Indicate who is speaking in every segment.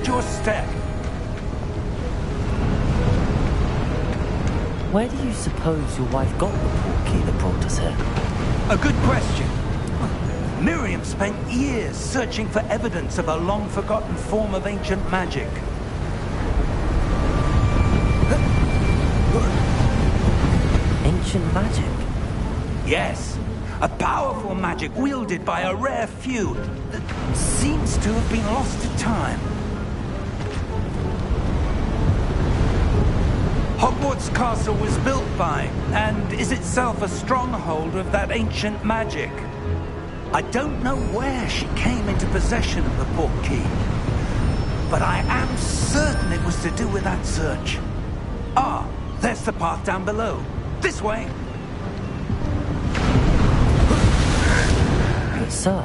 Speaker 1: Mind your step.
Speaker 2: Where do you suppose your wife got the portkey that brought us here?
Speaker 1: A good question. Miriam spent years searching for evidence of a long-forgotten form of ancient magic.
Speaker 2: Ancient magic?
Speaker 1: Yes. A powerful magic wielded by a rare few that seems to have been lost to time. Hogwarts Castle was built by, and is itself a stronghold of that ancient magic. I don't know where she came into possession of the portkey, but I am certain it was to do with that search. Ah, there's the path down below. This way.
Speaker 2: But sir,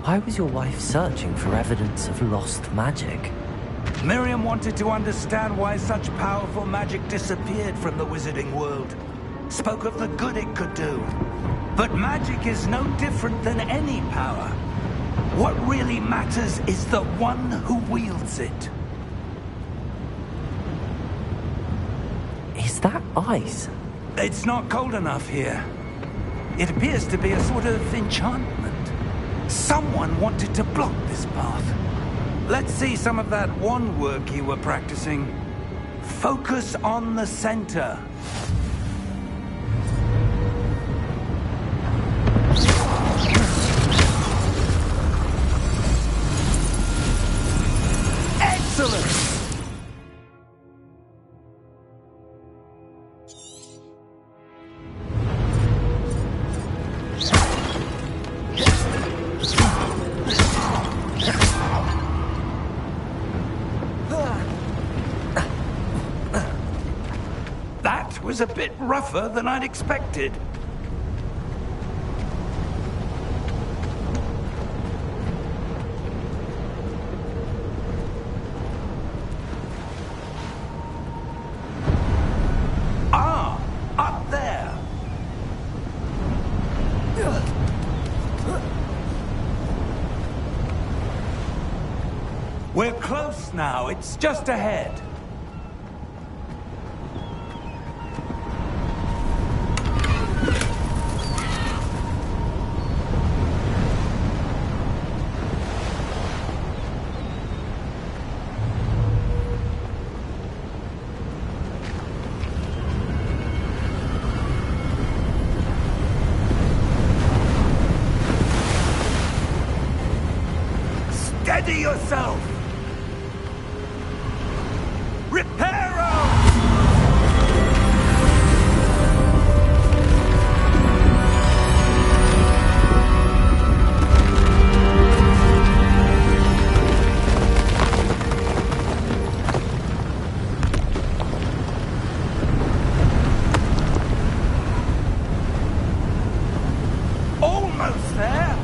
Speaker 2: why was your wife searching for evidence of lost magic?
Speaker 1: Miriam wanted to understand why such powerful magic disappeared from the wizarding world. Spoke of the good it could do. But magic is no different than any power. What really matters is the one who wields it.
Speaker 2: Is that ice?
Speaker 1: It's not cold enough here. It appears to be a sort of enchantment. Someone wanted to block this path. Let's see some of that wand work you were practicing. Focus on the center. Excellent! That was a bit rougher than I'd expected. Ah, up there. We're close now. It's just ahead. Steady yourself! Reparo! Almost there!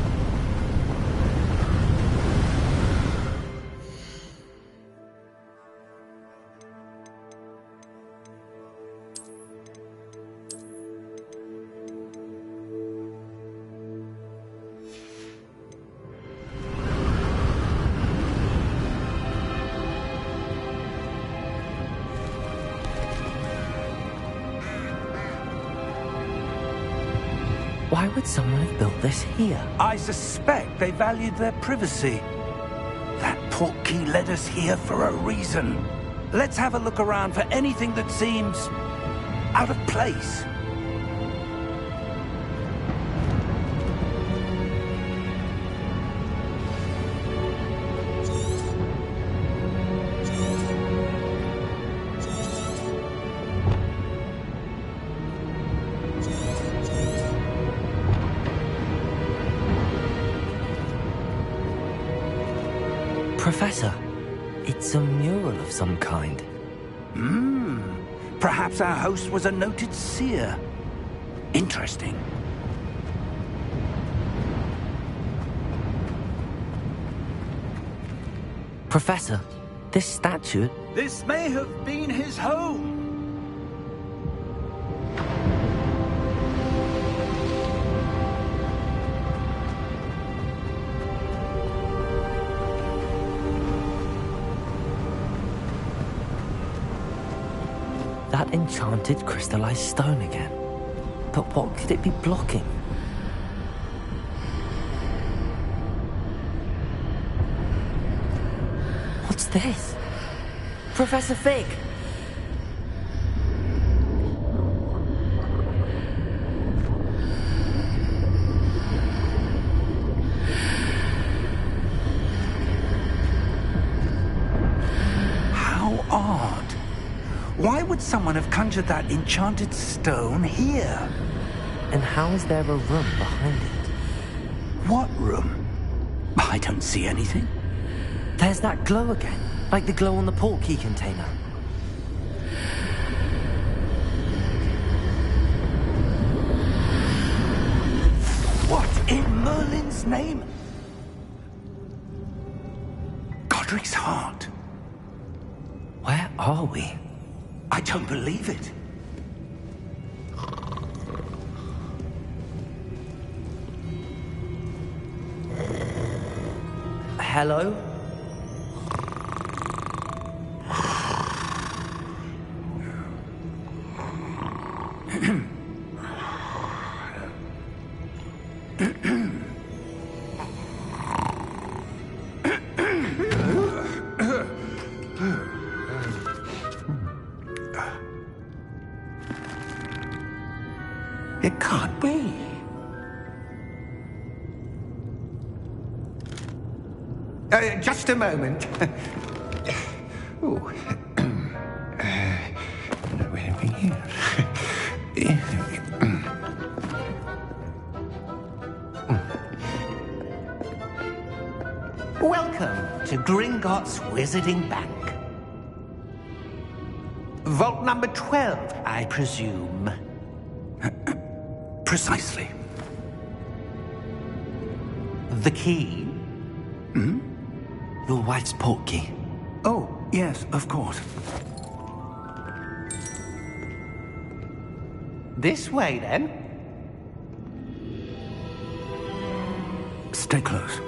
Speaker 2: Why would someone have built this here?
Speaker 1: I suspect they valued their privacy. That portkey led us here for a reason. Let's have a look around for anything that seems out of place.
Speaker 2: Professor, it's a mural of some kind.
Speaker 1: Perhaps our host was a noted seer. Interesting.
Speaker 2: Professor, this statue...
Speaker 1: This may have been his home.
Speaker 2: That enchanted crystallized stone again. But what could it be blocking? What's this? Professor Fig!
Speaker 1: How odd. Why would someone have conjured that enchanted stone here?
Speaker 2: And how is there a room behind it?
Speaker 1: What room? I don't see anything.
Speaker 2: There's that glow again, like the glow on the portkey container.
Speaker 1: What in Merlin's name? Godric's heart.
Speaker 2: Where are we?
Speaker 1: I don't believe it.
Speaker 2: Hello?
Speaker 1: It can't be.
Speaker 3: Just a moment. Oh. Welcome to Gringotts Wizarding Bank. Vault number 12, I presume.
Speaker 1: Precisely.
Speaker 3: The key?
Speaker 2: Your wife's portkey.
Speaker 1: Oh, yes, of course.
Speaker 3: This way, then.
Speaker 1: Stay close.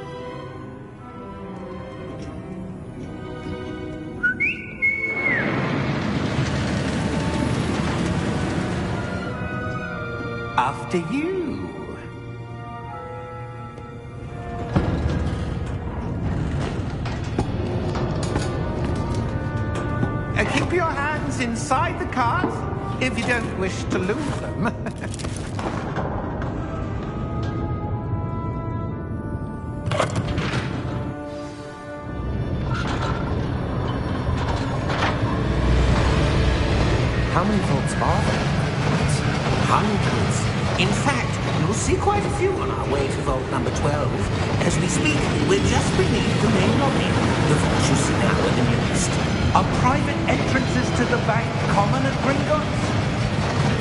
Speaker 3: After you. Keep your hands inside the cart if you don't wish to lose them.
Speaker 2: How many vaults are there?
Speaker 3: Hundreds. In fact, you'll see quite a few on our way to vault number 12. As we speak, we're just beneath the main lobby. The vault you see now in the nearest.
Speaker 1: Are private entrances to the bank common at Gringotts?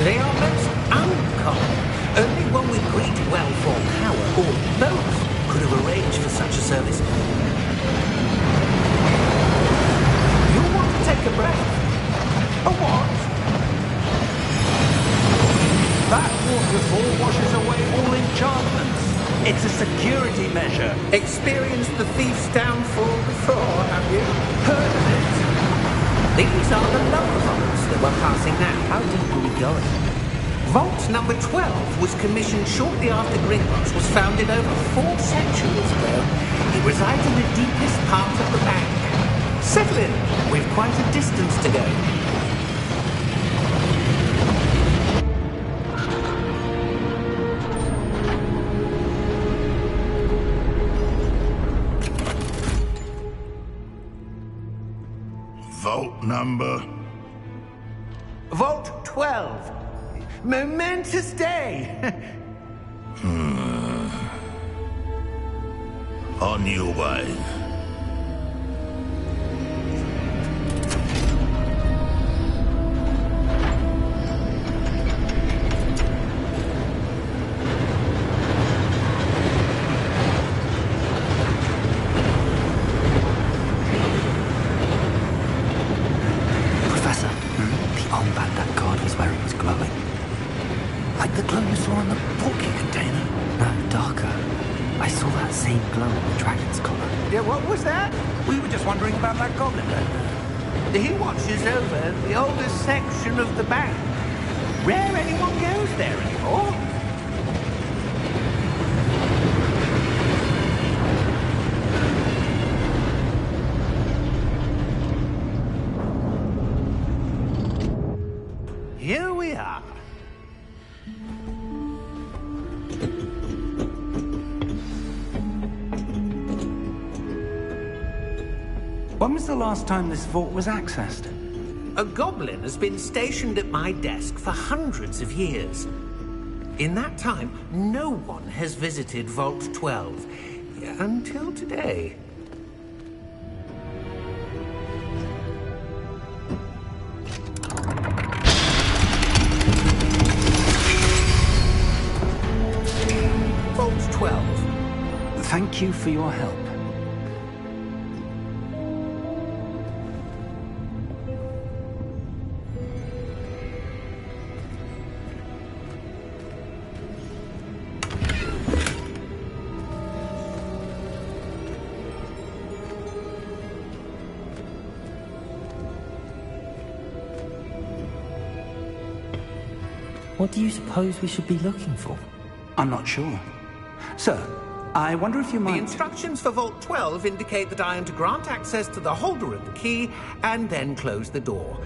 Speaker 3: They are most uncommon. Only one with great well-formed power, or both, could have arranged for such a service. You'll want to take a breath. A what?
Speaker 1: That waterfall washes away all enchantments. It's a security measure.
Speaker 3: Experienced the thief's downfall before, have you?
Speaker 1: Heard of it?
Speaker 3: These are the lower vaults that we're passing now.
Speaker 2: How deep are we going?
Speaker 3: Vault number 12 was commissioned shortly after Gringotts was founded over 4 centuries ago. It resides in the deepest part of the bank. Settle in. We've quite a distance to go.
Speaker 4: Vault number?
Speaker 3: Vault 12. Momentous day.
Speaker 4: On your way.
Speaker 2: Professor, the armband that guard was wearing was glowing.
Speaker 1: Like the glow you saw in the portkey container.
Speaker 2: No, darker. I saw that same glow on the dragon's collar.
Speaker 3: Yeah, what was that?
Speaker 1: We were just wondering about that goblin back there.
Speaker 3: He watches over the oldest section of the bank. Rare anyone goes there anymore. Here we are.
Speaker 1: When was the last time this vault was accessed?
Speaker 3: A goblin has been stationed at my desk for hundreds of years. In that time, no one has visited Vault 12. Until today. Vault 12.
Speaker 1: Thank you for your help.
Speaker 2: What do you suppose we should be looking for?
Speaker 1: I'm not sure. Sir, I wonder if you
Speaker 3: The
Speaker 1: might...
Speaker 3: instructions for Vault 12 indicate that I am to grant access to the holder of the key and then close the door.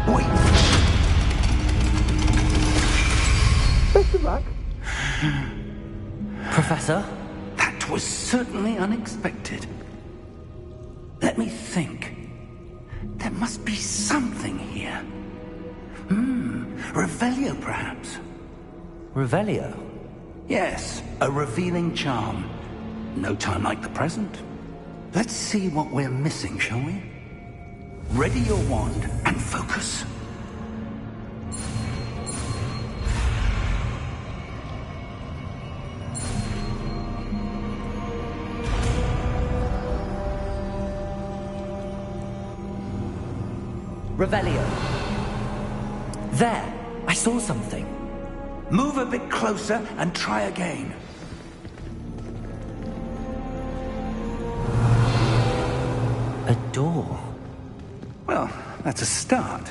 Speaker 1: Wait!
Speaker 3: Best of luck.
Speaker 2: Professor?
Speaker 1: That was certainly unexpected. Let me think. There must be something here. Revelio, perhaps?
Speaker 2: Revelio?
Speaker 1: Yes, a revealing charm. No time like the present. Let's see what we're missing, shall we? Ready your wand and focus.
Speaker 2: Revelio. There! I saw something.
Speaker 1: Move a bit closer and try again.
Speaker 2: A door.
Speaker 1: Well, that's a start.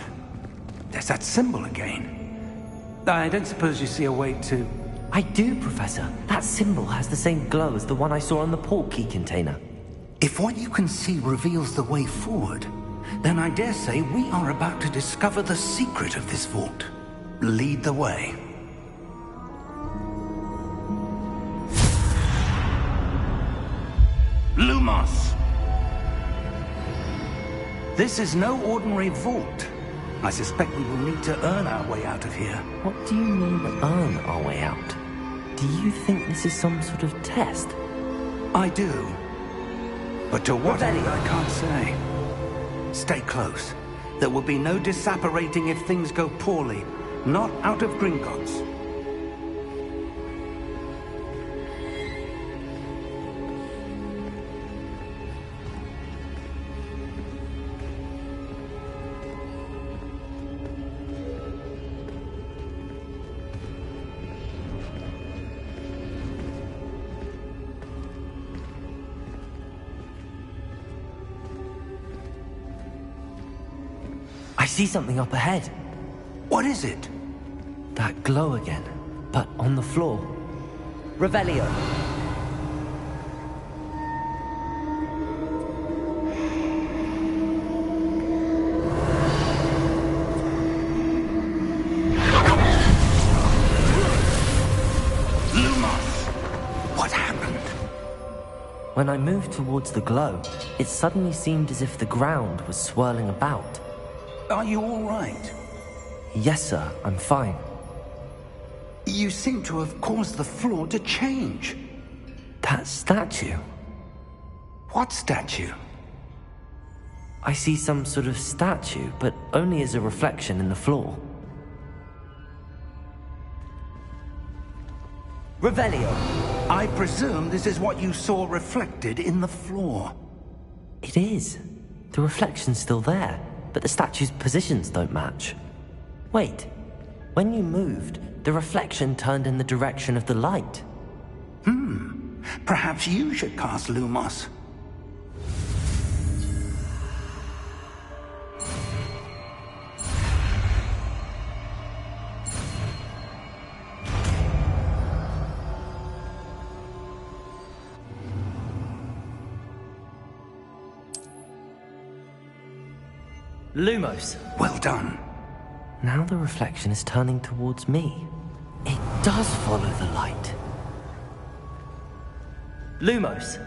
Speaker 1: There's that symbol again. I don't suppose you see a way to...
Speaker 2: I do, Professor. That symbol has the same glow as the one I saw on the port key container.
Speaker 1: If what you can see reveals the way forward, then I dare say we are about to discover the secret of this vault. Lead the way. Lumos! This is no ordinary vault. I suspect we will need to earn our way out of here.
Speaker 2: What do you mean, earn our way out? Do you think this is some sort of test?
Speaker 1: I do. But to what end,
Speaker 2: Revelio.
Speaker 1: I can't say. Stay close. There will be no disapparating if things go poorly. Not out of Gringotts.
Speaker 2: I see something up ahead.
Speaker 1: What is it?
Speaker 2: That glow again, but on the floor. Revelio.
Speaker 1: Lumos! What happened?
Speaker 2: When I moved towards the glow, it suddenly seemed as if the ground was swirling about.
Speaker 1: Are you all right?
Speaker 2: Yes, sir, I'm fine.
Speaker 1: You seem to have caused the floor to change.
Speaker 2: That statue.
Speaker 1: What statue?
Speaker 2: I see some sort of statue, but only as a reflection in the floor. Revelio.
Speaker 1: I presume this is what you saw reflected in the floor.
Speaker 2: It is. The reflection's still there, but the statue's positions don't match. Wait. When you moved, the reflection turned in the direction of the light.
Speaker 1: Perhaps you should cast Lumos.
Speaker 2: Lumos.
Speaker 1: Well done.
Speaker 2: Now the reflection is turning towards me. It does follow the light. Lumos.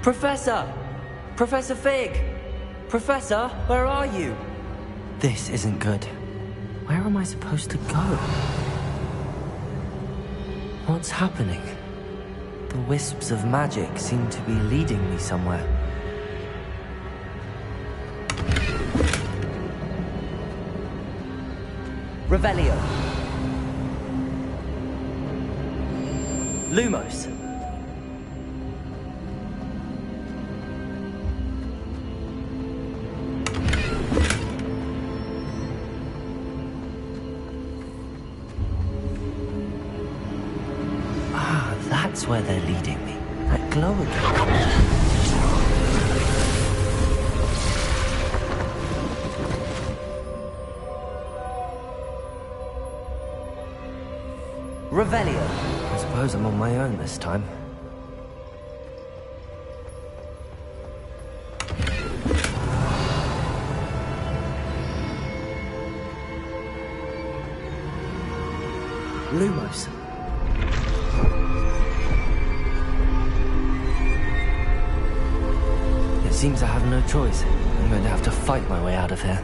Speaker 2: Professor! Professor Fig! Professor, where are you? This isn't good. Where am I supposed to go? What's happening? The wisps of magic seem to be leading me somewhere. Revelio. Lumos. That's where they're leading me. That glow again. Revelio. I suppose I'm on my own this time. Lumos. Seems I have no choice. I'm going to have to fight my way out of here.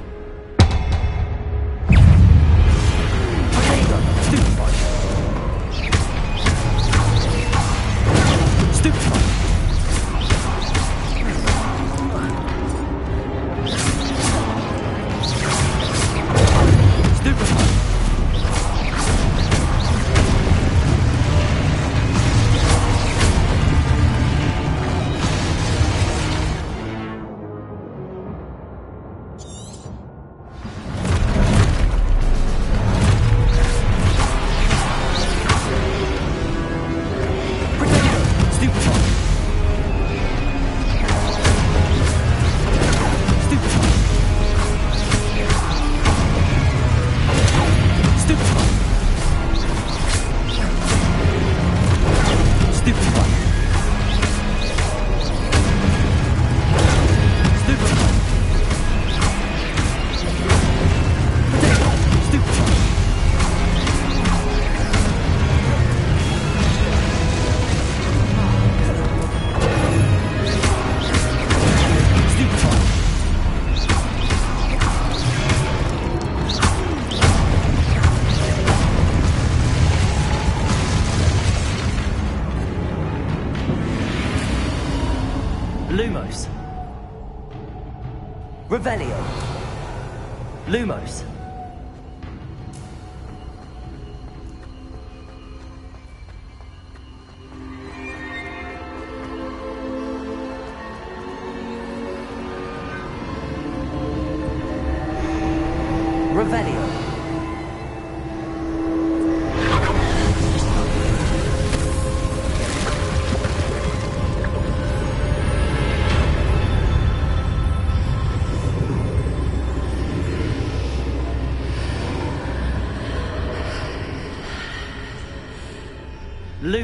Speaker 2: Lumos. Revelio. Lumos. Revelio.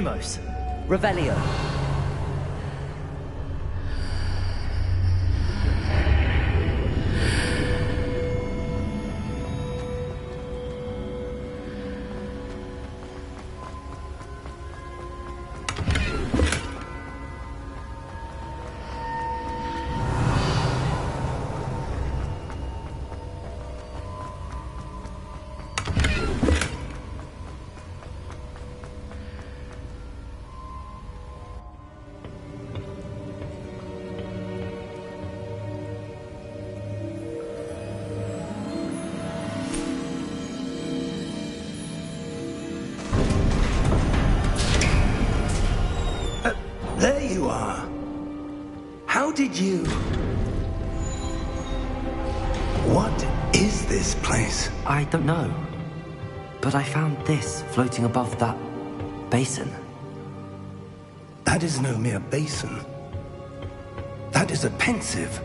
Speaker 2: Lumos. Revelio.
Speaker 1: There you are. How did you... What is this place?
Speaker 2: I don't know. But I found this floating above that basin.
Speaker 1: That is no mere basin. That is a pensive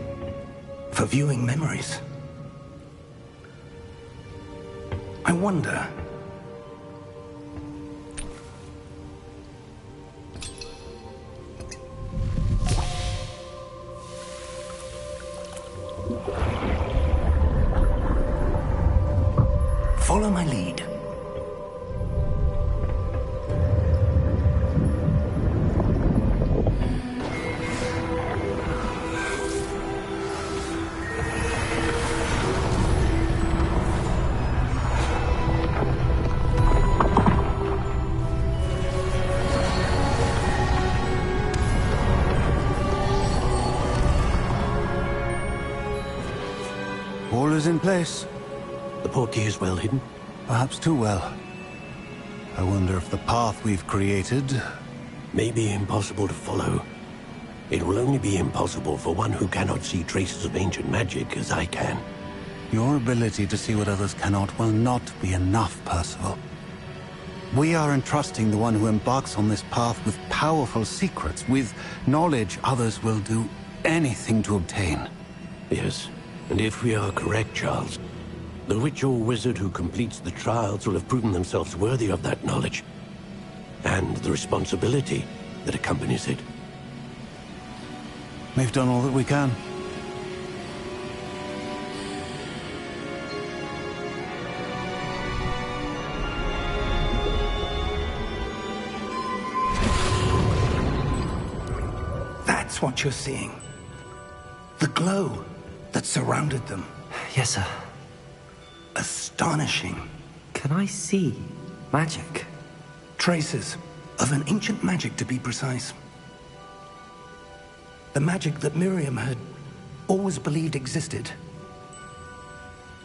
Speaker 1: for viewing memories. I wonder... Follow my lead.
Speaker 5: All is in place.
Speaker 6: The portkey is well hidden?
Speaker 5: Perhaps too well. I wonder if the path we've created...
Speaker 6: May be impossible to follow. It will only be impossible for one who cannot see traces of ancient magic as I can.
Speaker 5: Your ability to see what others cannot will not be enough, Percival. We are entrusting the one who embarks on this path with powerful secrets, with knowledge others will do anything to obtain.
Speaker 6: Yes, and if we are correct, Charles, the witch or wizard who completes the trials will have proven themselves worthy of that knowledge, and the responsibility that accompanies it.
Speaker 5: We've done all that we can.
Speaker 1: That's what you're seeing. The glow that surrounded them.
Speaker 2: Yes, sir.
Speaker 1: Astonishing.
Speaker 2: Can I see magic?
Speaker 1: Traces of an ancient magic, to be precise. The magic that Miriam had always believed existed,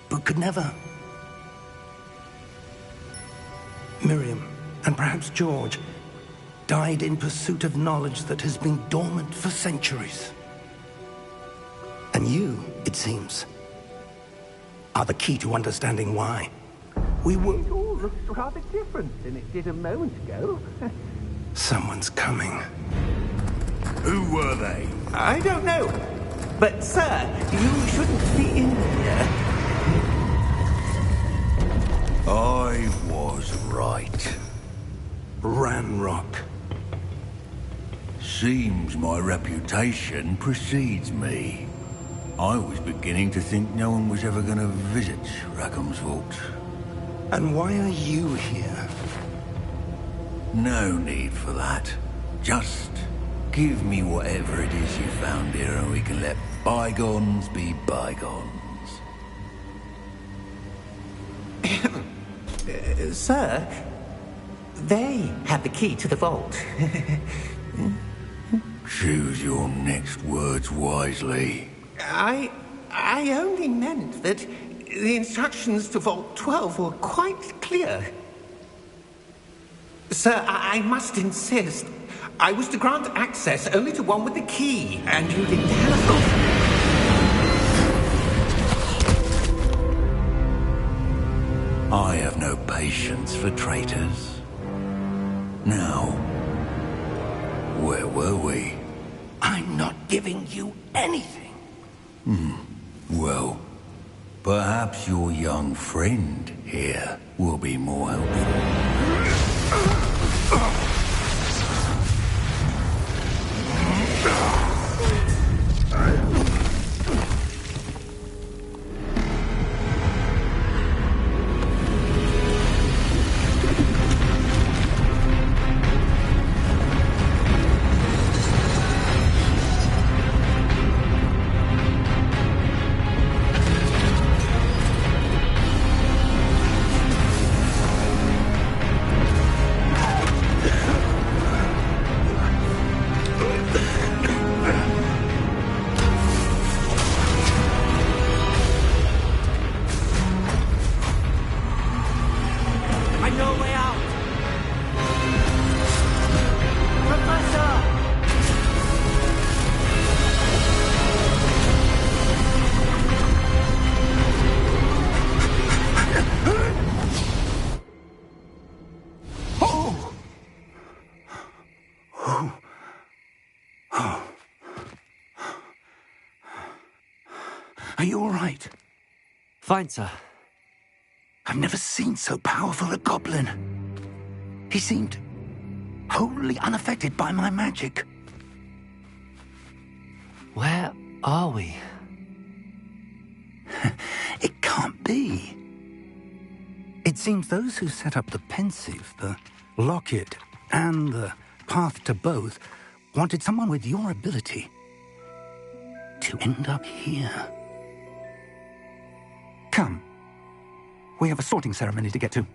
Speaker 1: but could never. Miriam, and perhaps George, died in pursuit of knowledge that has been dormant for centuries. And you, it seems, are the key to understanding why. We were...
Speaker 3: It all looks rather different than it did a moment ago.
Speaker 1: Someone's coming.
Speaker 4: Who were they?
Speaker 3: I don't know. But, sir, you shouldn't be in here.
Speaker 4: I was right.
Speaker 1: Ranrock.
Speaker 4: Seems my reputation precedes me. I was beginning to think no one was ever going to visit Rackham's vault.
Speaker 1: And why are you here?
Speaker 4: No need for that. Just give me whatever it is you found here and we can let bygones be bygones.
Speaker 3: Sir, they have the key to the vault.
Speaker 4: Choose your next words wisely.
Speaker 3: I only meant that the instructions to Vault 12 were quite clear. Sir, I must insist. I was to grant access only to one with the key, and you didn't telephone.
Speaker 4: I have no patience for traitors. Now, where were we?
Speaker 1: I'm not giving you anything.
Speaker 4: Well, perhaps your young friend here will be more helpful.
Speaker 5: Oh. Oh. Are you all right?
Speaker 2: Fine, sir.
Speaker 5: I've never seen so powerful a goblin. He seemed wholly unaffected by my magic.
Speaker 2: Where are we?
Speaker 5: It can't be. It seems those who set up the pensive, the locket, and the path to both wanted someone with your ability to end up here. Come. We have a sorting ceremony to get to.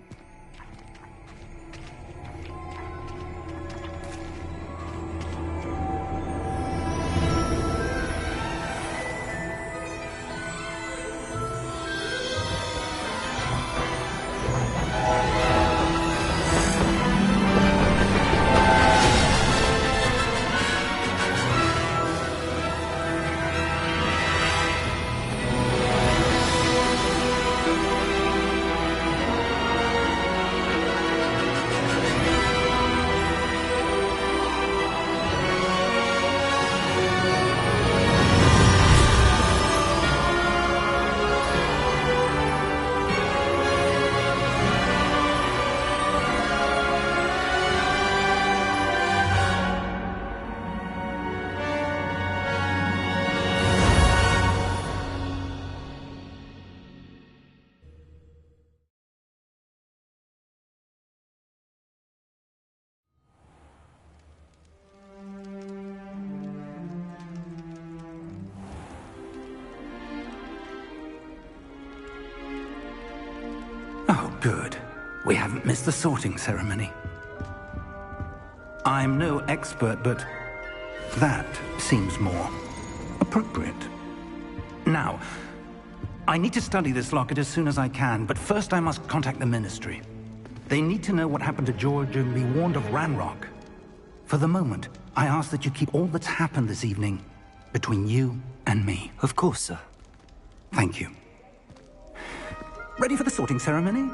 Speaker 5: Oh, good. We haven't missed the sorting ceremony. I'm no expert, but that seems more appropriate. Now, I need to study this locket as soon as I can, but first I must contact the Ministry. They need to know what happened to George and be warned of Ranrock. For the moment, I ask that you keep all that's happened this evening between you and me.
Speaker 2: Of course, sir.
Speaker 5: Thank you. Ready for the sorting ceremony?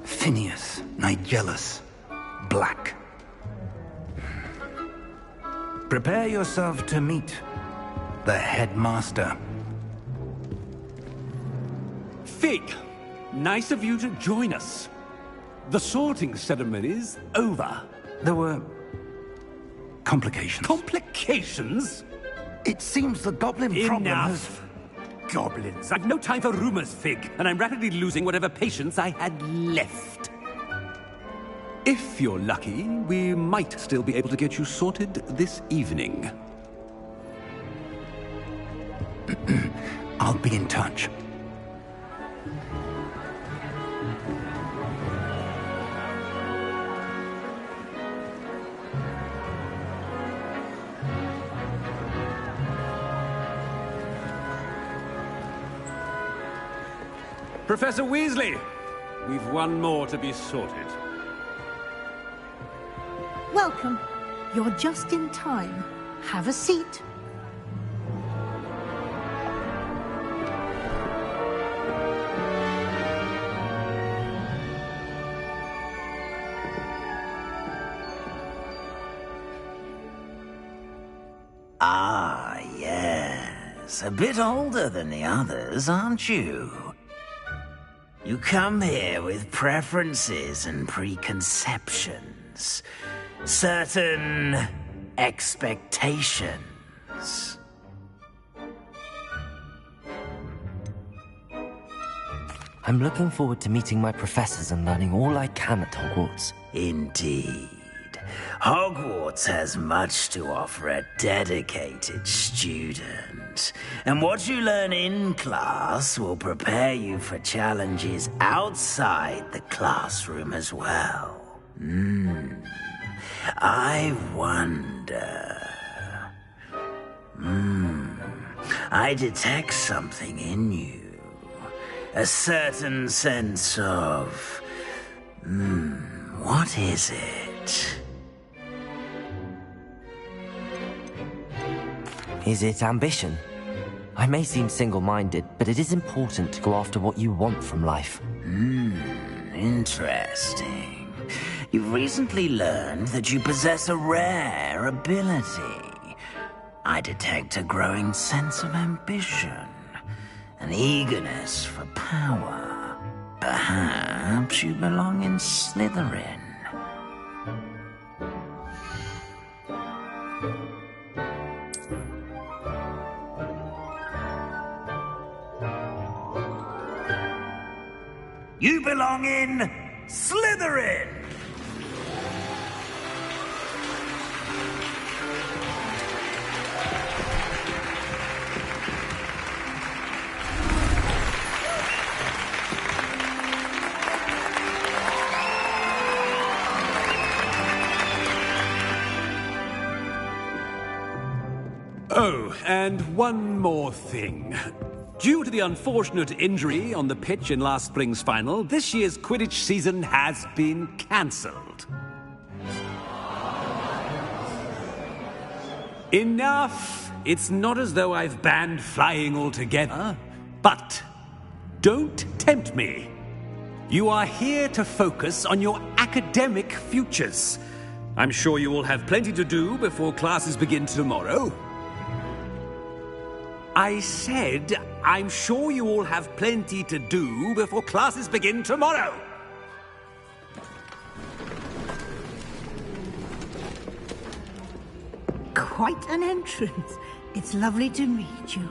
Speaker 5: Phineas, Nigellus, Black. Prepare yourself to meet the headmaster.
Speaker 7: Fig, nice of you to join us. The sorting ceremony's over.
Speaker 5: There were complications.
Speaker 7: Complications?
Speaker 5: It seems the goblin problem has...
Speaker 7: Enough. Goblins. I've no time for rumors, Fig, and I'm rapidly losing whatever patience I had left. If you're lucky, we might still be able to get you sorted this evening.
Speaker 5: I'll be in touch.
Speaker 7: Professor Weasley, we've one more to be sorted.
Speaker 8: Welcome. You're just in time. Have a seat.
Speaker 9: Ah, yes. A bit older than the others, aren't you? You come here with preferences and preconceptions. Certain expectations.
Speaker 2: I'm looking forward to meeting my professors and learning all I can at Hogwarts.
Speaker 9: Indeed. Hogwarts has much to offer a dedicated student. And what you learn in class will prepare you for challenges outside the classroom as well. I wonder... I detect something in you. A certain sense of... what is it?
Speaker 2: Is it ambition? I may seem single-minded, but it is important to go after what you want from life.
Speaker 9: Interesting. You've recently learned that you possess a rare ability. I detect a growing sense of ambition, an eagerness for power. Perhaps you belong in Slytherin. You belong in Slytherin!
Speaker 7: Oh, and one more thing. Due to the unfortunate injury on the pitch in last spring's final, this year's Quidditch season has been cancelled. Enough! It's not as though I've banned flying altogether, but don't tempt me. You are here to focus on your academic futures. I'm sure you will have plenty to do before classes begin tomorrow. I said, I'm sure you all have plenty to do before classes begin tomorrow.
Speaker 8: Quite an entrance. It's lovely to meet you.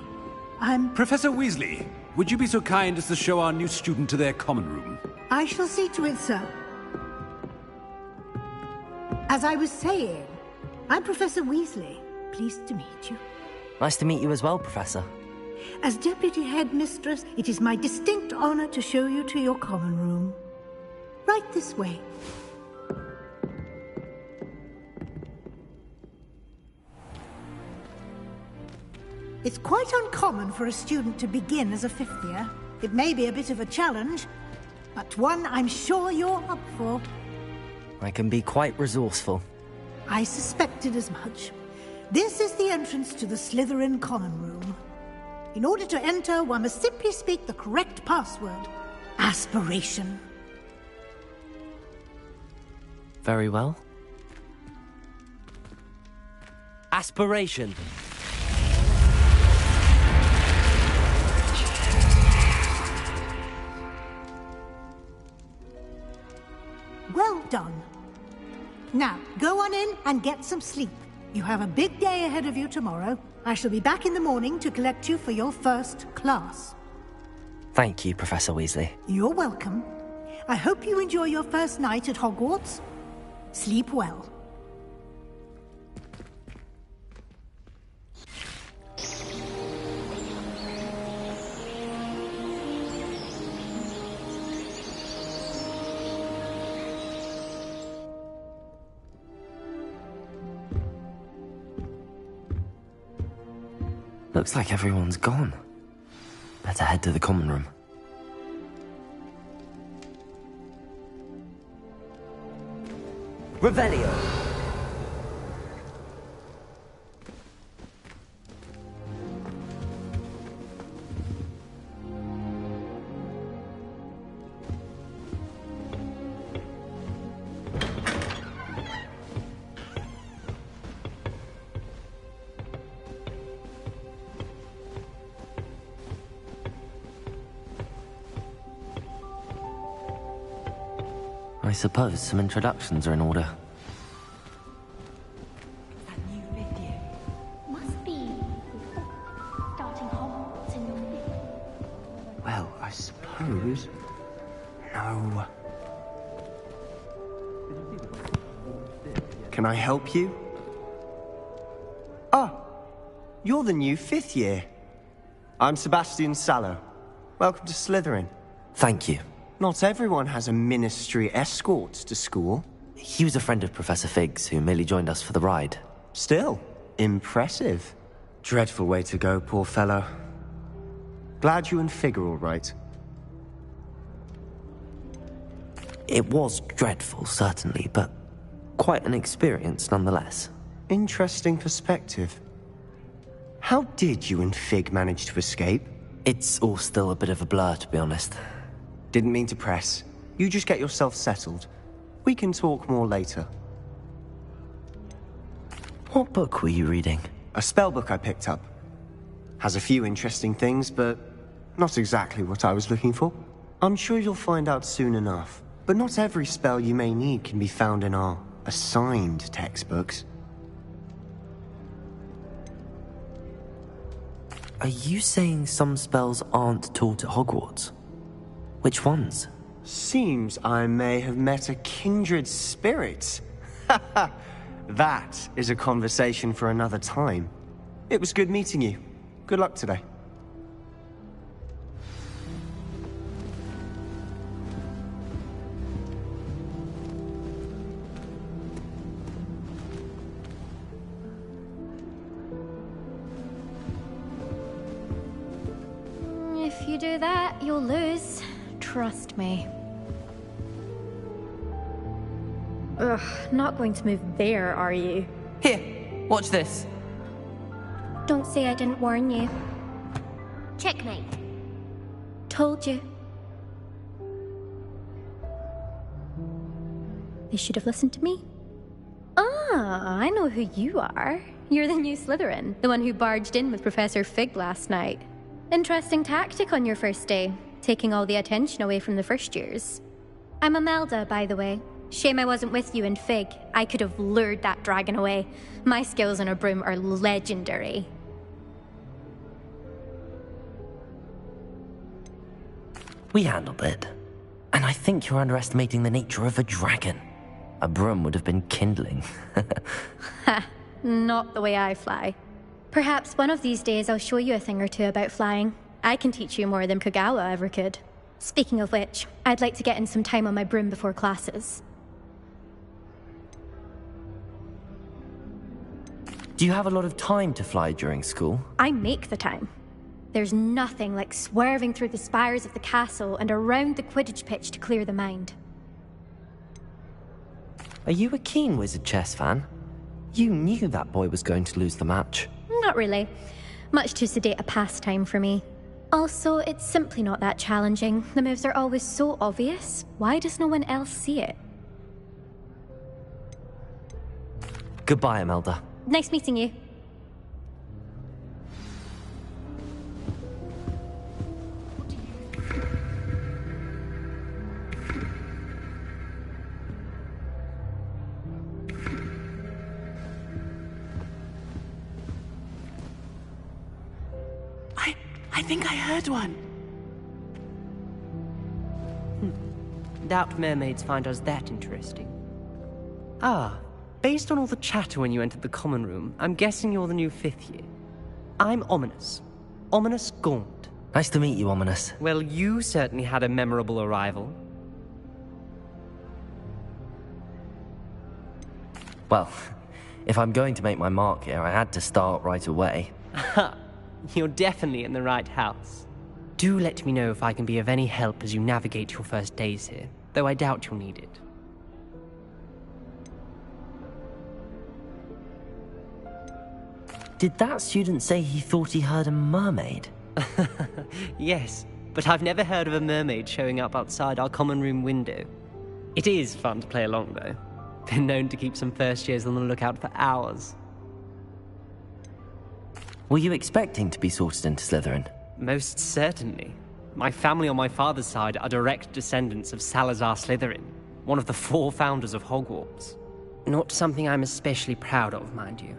Speaker 8: I'm...
Speaker 7: Professor Weasley, would you be so kind as to show our new student to their common room?
Speaker 8: I shall see to it, sir. As I was saying, I'm Professor Weasley. Pleased to meet you.
Speaker 2: Nice to meet you as well, Professor.
Speaker 8: As Deputy Headmistress, it is my distinct honor to show you to your common room. Right this way. It's quite uncommon for a student to begin as a fifth year. It may be a bit of a challenge, but one I'm sure you're up for.
Speaker 2: I can be quite resourceful.
Speaker 8: I suspected as much. This is the entrance to the Slytherin common room. In order to enter, one must simply speak the correct password. Aspiration.
Speaker 2: Very well. Aspiration.
Speaker 8: Well done. Now, go on in and get some sleep. You have a big day ahead of you tomorrow. I shall be back in the morning to collect you for your first class.
Speaker 2: Thank you, Professor Weasley.
Speaker 8: You're welcome. I hope you enjoy your first night at Hogwarts. Sleep well.
Speaker 2: Looks like everyone's gone. Better head to the common room. Revelio! I suppose some introductions are in order.
Speaker 10: That new fifth year must be starting Hogwarts in your fifth.
Speaker 11: Well, I suppose... No. Can I help you? Oh, you're the new fifth year. I'm Sebastian Sallow. Welcome to Slytherin.
Speaker 2: Thank you.
Speaker 11: Not everyone has a ministry escort to school.
Speaker 2: He was a friend of Professor Fig's who merely joined us for the ride.
Speaker 11: Still, impressive. Dreadful way to go, poor fellow. Glad you and Fig are all right.
Speaker 2: It was dreadful, certainly, but quite an experience nonetheless.
Speaker 11: Interesting perspective. How did you and Fig manage to escape?
Speaker 2: It's all still a bit of a blur, to be honest.
Speaker 11: Didn't mean to press. You just get yourself settled. We can talk more later.
Speaker 2: What book were you reading?
Speaker 11: A spell book I picked up. Has a few interesting things, but not exactly what I was looking for. I'm sure you'll find out soon enough. But not every spell you may need can be found in our assigned textbooks.
Speaker 2: Are you saying some spells aren't taught at Hogwarts? Which ones?
Speaker 11: Seems I may have met a kindred spirit. That is a conversation for another time. It was good meeting you. Good luck today.
Speaker 10: If you do that, you'll lose. Trust me. Ugh, not going to move there, are you?
Speaker 2: Here, watch this.
Speaker 10: Don't say I didn't warn you.
Speaker 12: Checkmate.
Speaker 10: Told you. They should have listened to me. Ah, I know who you are. You're the new Slytherin, the one who barged in with Professor Fig last night. Interesting tactic on your first day, taking all the attention away from the first years. I'm Imelda, by the way. Shame I wasn't with you in Fig. I could have lured that dragon away. My skills on a broom are legendary.
Speaker 2: We handled it. And I think you're underestimating the nature of a dragon. A broom would have been kindling.
Speaker 10: Ha, not the way I fly. Perhaps one of these days I'll show you a thing or two about flying. I can teach you more than Kogawa ever could. Speaking of which, I'd like to get in some time on my broom before classes.
Speaker 2: Do you have a lot of time to fly during school?
Speaker 10: I make the time. There's nothing like swerving through the spires of the castle and around the Quidditch pitch to clear the mind.
Speaker 2: Are you a keen Wizard chess fan? You knew that boy was going to lose the match.
Speaker 10: Not really. Much too sedate a pastime for me. Also, it's simply not that challenging. The moves are always so obvious. Why does no one else see it?
Speaker 2: Goodbye, Imelda.
Speaker 10: Nice meeting you.
Speaker 13: I think I heard one.
Speaker 14: Doubt mermaids find us that interesting. Ah, based on all the chatter when you entered the common room, I'm guessing you're the new 5th year. I'm Ominous. Ominous Gaunt.
Speaker 2: Nice to meet you, Ominous.
Speaker 14: Well, you certainly had a memorable arrival.
Speaker 2: Well, if I'm going to make my mark here, I had to start right away.
Speaker 14: Ha! You're definitely in the right house. Do let me know if I can be of any help as you navigate your first days here, though I doubt you'll need it.
Speaker 2: Did that student say he thought he heard a mermaid?
Speaker 14: Yes, but I've never heard of a mermaid showing up outside our common room window. It is fun to play along, though. Been known to keep some first years on the lookout for hours.
Speaker 2: Were you expecting to be sorted into Slytherin?
Speaker 14: Most certainly. My family on my father's side are direct descendants of Salazar Slytherin, one of the 4 founders of Hogwarts. Not something I'm especially proud of, mind you.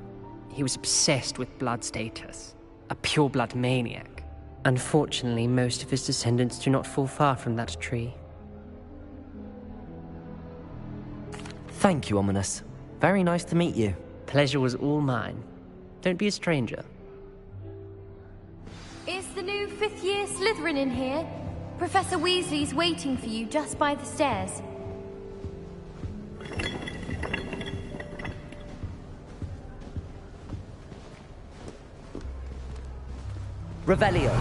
Speaker 14: He was obsessed with blood status, a pure-blood maniac. Unfortunately, most of his descendants do not fall far from that tree.
Speaker 2: Thank you, Ominous. Very nice to meet you.
Speaker 14: Pleasure was all mine. Don't be a stranger.
Speaker 12: Is the new 5th year Slytherin in here? Professor Weasley's waiting for you just by the stairs.
Speaker 2: Revelio.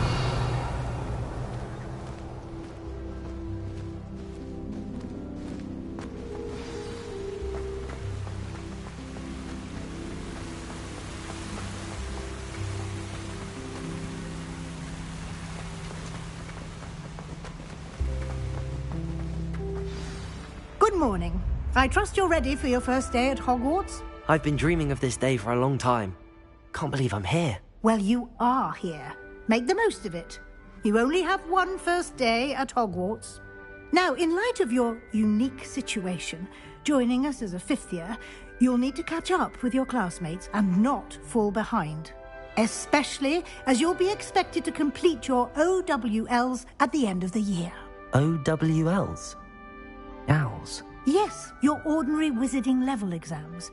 Speaker 8: Good morning. I trust you're ready for your first day at Hogwarts?
Speaker 2: I've been dreaming of this day for a long time. Can't believe I'm here.
Speaker 8: Well, you are here. Make the most of it. You only have one first day at Hogwarts. Now, in light of your unique situation, joining us as a fifth year, you'll need to catch up with your classmates and not fall behind. Especially as you'll be expected to complete your OWLs at the end of the year.
Speaker 2: OWLs? Owls?
Speaker 8: Yes, your ordinary wizarding level exams.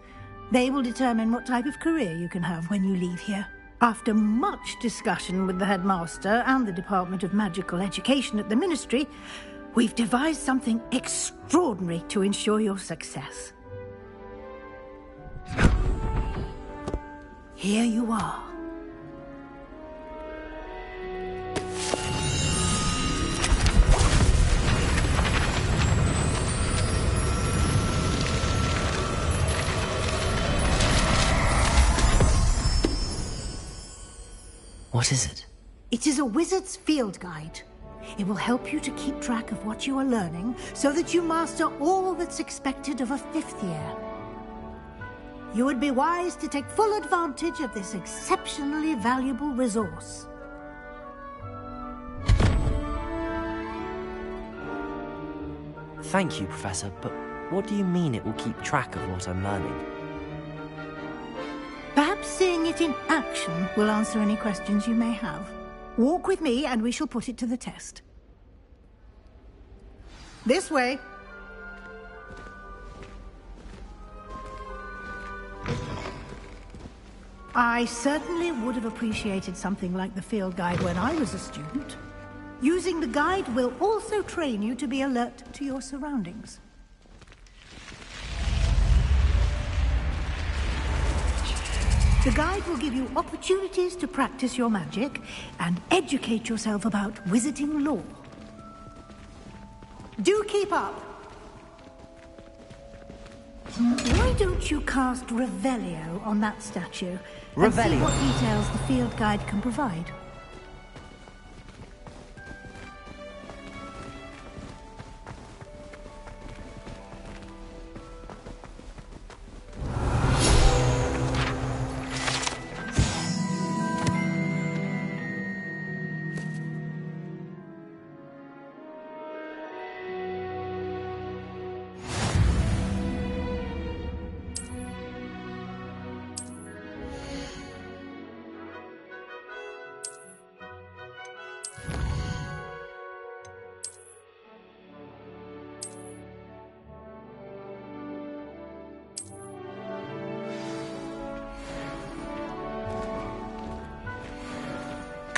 Speaker 8: They will determine what type of career you can have when you leave here. After much discussion with the headmaster and the Department of Magical Education at the Ministry, we've devised something extraordinary to ensure your success. Here you are.
Speaker 2: What is it?
Speaker 8: It is a wizard's field guide. It will help you to keep track of what you are learning so that you master all that's expected of a fifth year. You would be wise to take full advantage of this exceptionally valuable resource.
Speaker 2: Thank you, Professor, but what do you mean it will keep track of what I'm learning?
Speaker 8: Perhaps seeing it in action will answer any questions you may have. Walk with me and we shall put it to the test. This way. I certainly would have appreciated something like the field guide when I was a student. Using the guide will also train you to be alert to your surroundings. The guide will give you opportunities to practice your magic and educate yourself about wizarding lore. Do keep up! Why don't you cast Revelio on that statue and see
Speaker 2: Revelio?
Speaker 8: what details the field guide can provide?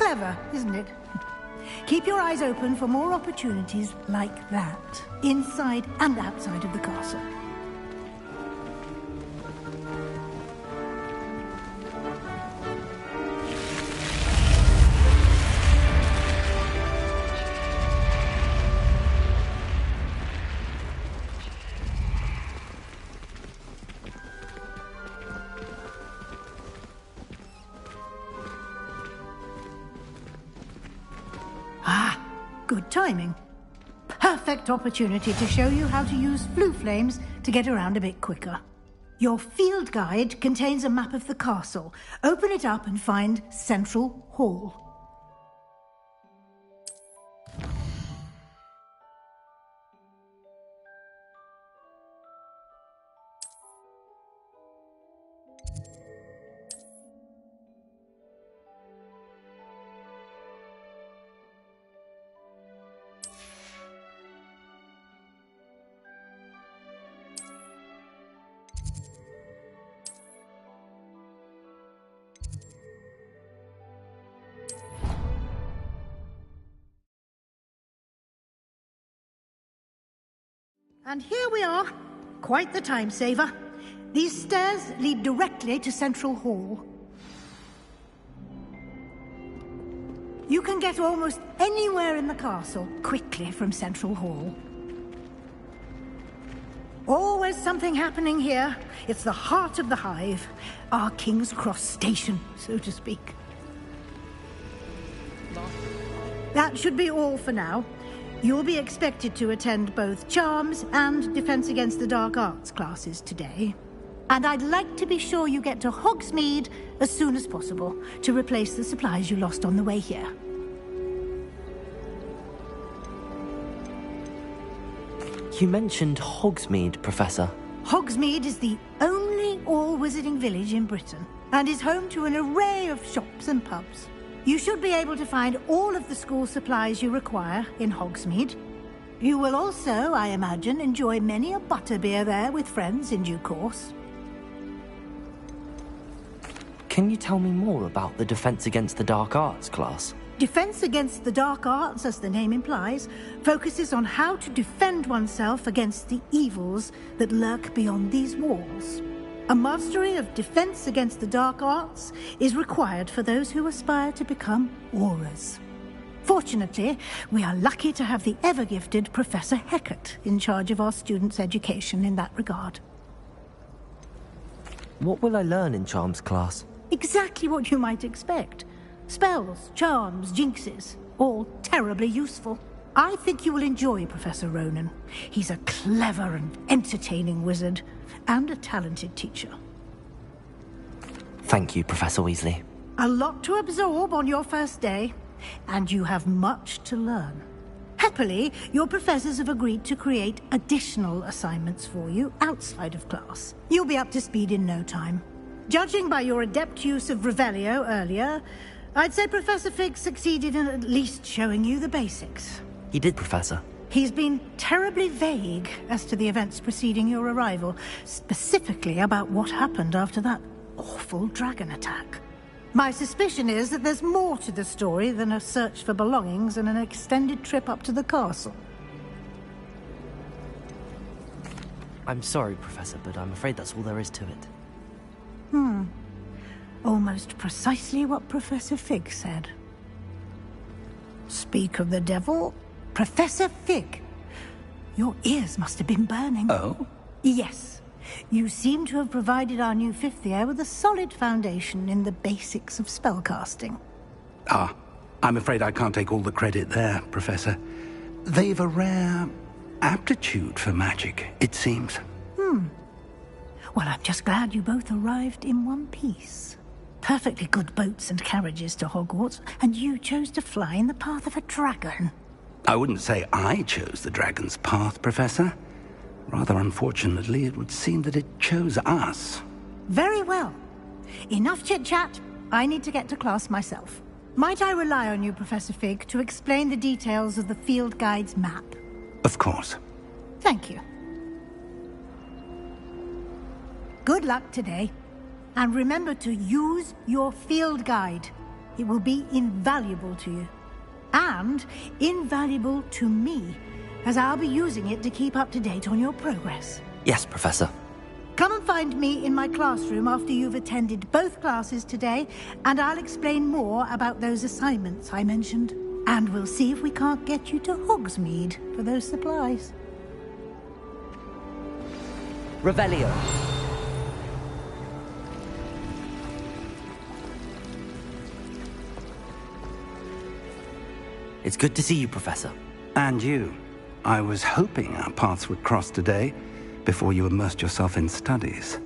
Speaker 8: Clever, isn't it? Keep your eyes open for more opportunities like that, inside and outside of the castle. Good timing. Perfect opportunity to show you how to use flue flames to get around a bit quicker. Your field guide contains a map of the castle. Open it up and find Central Hall. And here we are. Quite the time saver. These stairs lead directly to Central Hall. You can get almost anywhere in the castle quickly from Central Hall. Always something happening here. It's the heart of the Hive. Our King's Cross station, so to speak. That should be all for now. You'll be expected to attend both Charms and Defense Against the Dark Arts classes today. And I'd like to be sure you get to Hogsmeade as soon as possible to replace the supplies you lost on the way here.
Speaker 2: You mentioned Hogsmeade, Professor.
Speaker 8: Hogsmeade is the only all-wizarding village in Britain and is home to an array of shops and pubs. You should be able to find all of the school supplies you require in Hogsmeade. You will also, I imagine, enjoy many a butterbeer there with friends in due course.
Speaker 2: Can you tell me more about the Defense Against the Dark Arts class?
Speaker 8: Defense Against the Dark Arts, as the name implies, focuses on how to defend oneself against the evils that lurk beyond these walls. A mastery of Defense Against the Dark Arts is required for those who aspire to become Aurors. Fortunately, we are lucky to have the ever-gifted Professor Hecat in charge of our students' education in that regard.
Speaker 2: What will I learn in Charms class?
Speaker 8: Exactly what you might expect. Spells, charms, jinxes, all terribly useful. I think you will enjoy Professor Ronan. He's a clever and entertaining wizard, and a talented teacher.
Speaker 2: Thank you, Professor Weasley.
Speaker 8: A lot to absorb on your first day, and you have much to learn. Happily, your professors have agreed to create additional assignments for you outside of class. You'll be up to speed in no time. Judging by your adept use of Revelio earlier, I'd say Professor Fig succeeded in at least showing you the basics.
Speaker 2: He did, Professor.
Speaker 8: He's been terribly vague as to the events preceding your arrival, specifically about what happened after that awful dragon attack. My suspicion is that there's more to the story than a search for belongings and an extended trip up to the castle.
Speaker 2: I'm sorry, Professor, but I'm afraid that's all there is to it.
Speaker 8: Almost precisely what Professor Fig said. Speak of the devil, Professor Fig. Your ears must have been burning.
Speaker 1: Oh?
Speaker 8: Yes. You seem to have provided our new fifth year with a solid foundation in the basics of spellcasting.
Speaker 1: Ah, I'm afraid I can't take all the credit there, Professor. They've a rare aptitude for magic, it seems.
Speaker 8: Well, I'm just glad you both arrived in one piece. Perfectly good boats and carriages to Hogwarts, and you chose to fly in the path of a dragon.
Speaker 1: I wouldn't say I chose the dragon's path, Professor. Rather unfortunately, it would seem that it chose us.
Speaker 8: Very well. Enough chit-chat. I need to get to class myself. Might I rely on you, Professor Fig, to explain the details of the field guide's map?
Speaker 1: Of course.
Speaker 8: Thank you. Good luck today. And remember to use your field guide. It will be invaluable to you. And invaluable to me, as I'll be using it to keep up to date on your progress.
Speaker 2: Yes, Professor.
Speaker 8: Come and find me in my classroom after you've attended both classes today, and I'll explain more about those assignments I mentioned. And we'll see if we can't get you to Hogsmeade for those supplies.
Speaker 2: Revelio. It's good to see you, Professor.
Speaker 1: And you. I was hoping our paths would cross today, before you immersed yourself in studies.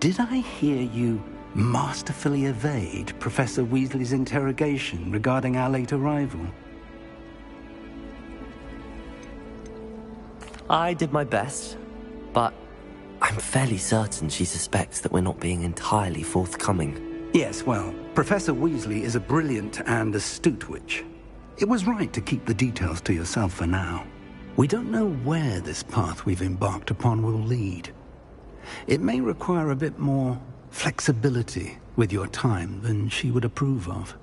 Speaker 1: Did I hear you masterfully evade Professor Weasley's interrogation regarding our late arrival?
Speaker 2: I did my best, but I'm fairly certain she suspects that we're not being entirely forthcoming.
Speaker 1: Yes, well, Professor Weasley is a brilliant and astute witch. It was right to keep the details to yourself for now. We don't know where this path we've embarked upon will lead. It may require a bit more flexibility with your time than she would approve of.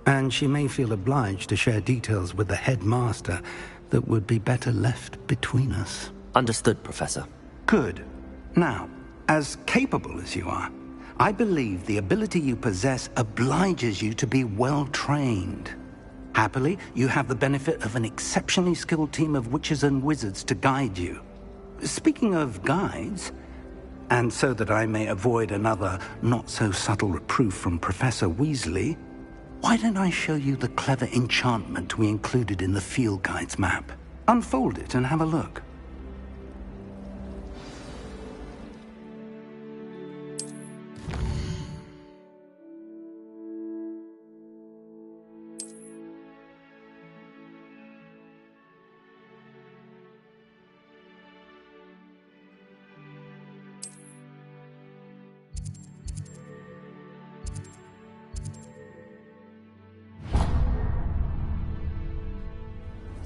Speaker 1: And she may feel obliged to share details with the headmaster that would be better left between us.
Speaker 2: Understood, Professor.
Speaker 1: Good. Now, as capable as you are, I believe the ability you possess obliges you to be well trained. Happily, you have the benefit of an exceptionally skilled team of witches and wizards to guide you. Speaking of guides, and so that I may avoid another not-so-subtle reproof from Professor Weasley, why don't I show you the clever enchantment we included in the field guide's map? Unfold it and have a look.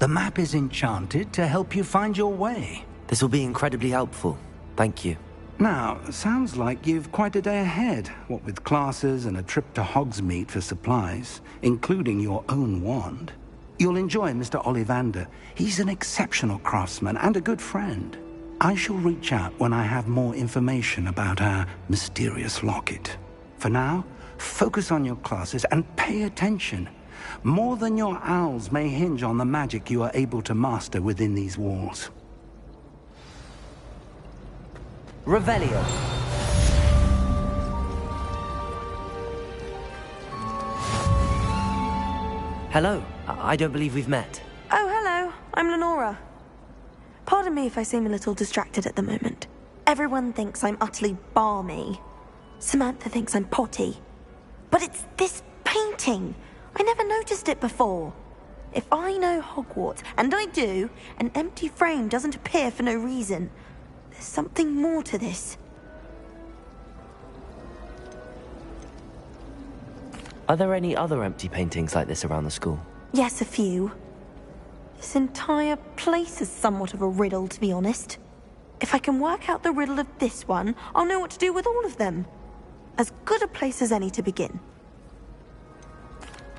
Speaker 1: The map is enchanted to help you find your way.
Speaker 2: This will be incredibly helpful. Thank you.
Speaker 1: Now, sounds like you've quite a day ahead, what with classes and a trip to Hogsmeade for supplies, including your own wand. You'll enjoy Mr. Ollivander. He's an exceptional craftsman and a good friend. I shall reach out when I have more information about our mysterious locket. For now, focus on your classes and pay attention. More than your owls may hinge on the magic you are able to master within these walls.
Speaker 2: Revelio. Hello. I don't believe we've met.
Speaker 15: Oh, hello. I'm Lenora. Pardon me if I seem a little distracted at the moment. Everyone thinks I'm utterly balmy. Samantha thinks I'm potty. But it's this painting. I never noticed it before. If I know Hogwarts, and I do, an empty frame doesn't appear for no reason. There's something more to this.
Speaker 2: Are there any other empty paintings like this around the school?
Speaker 15: Yes, a few. This entire place is somewhat of a riddle, to be honest. If I can work out the riddle of this one, I'll know what to do with all of them. As good a place as any to begin.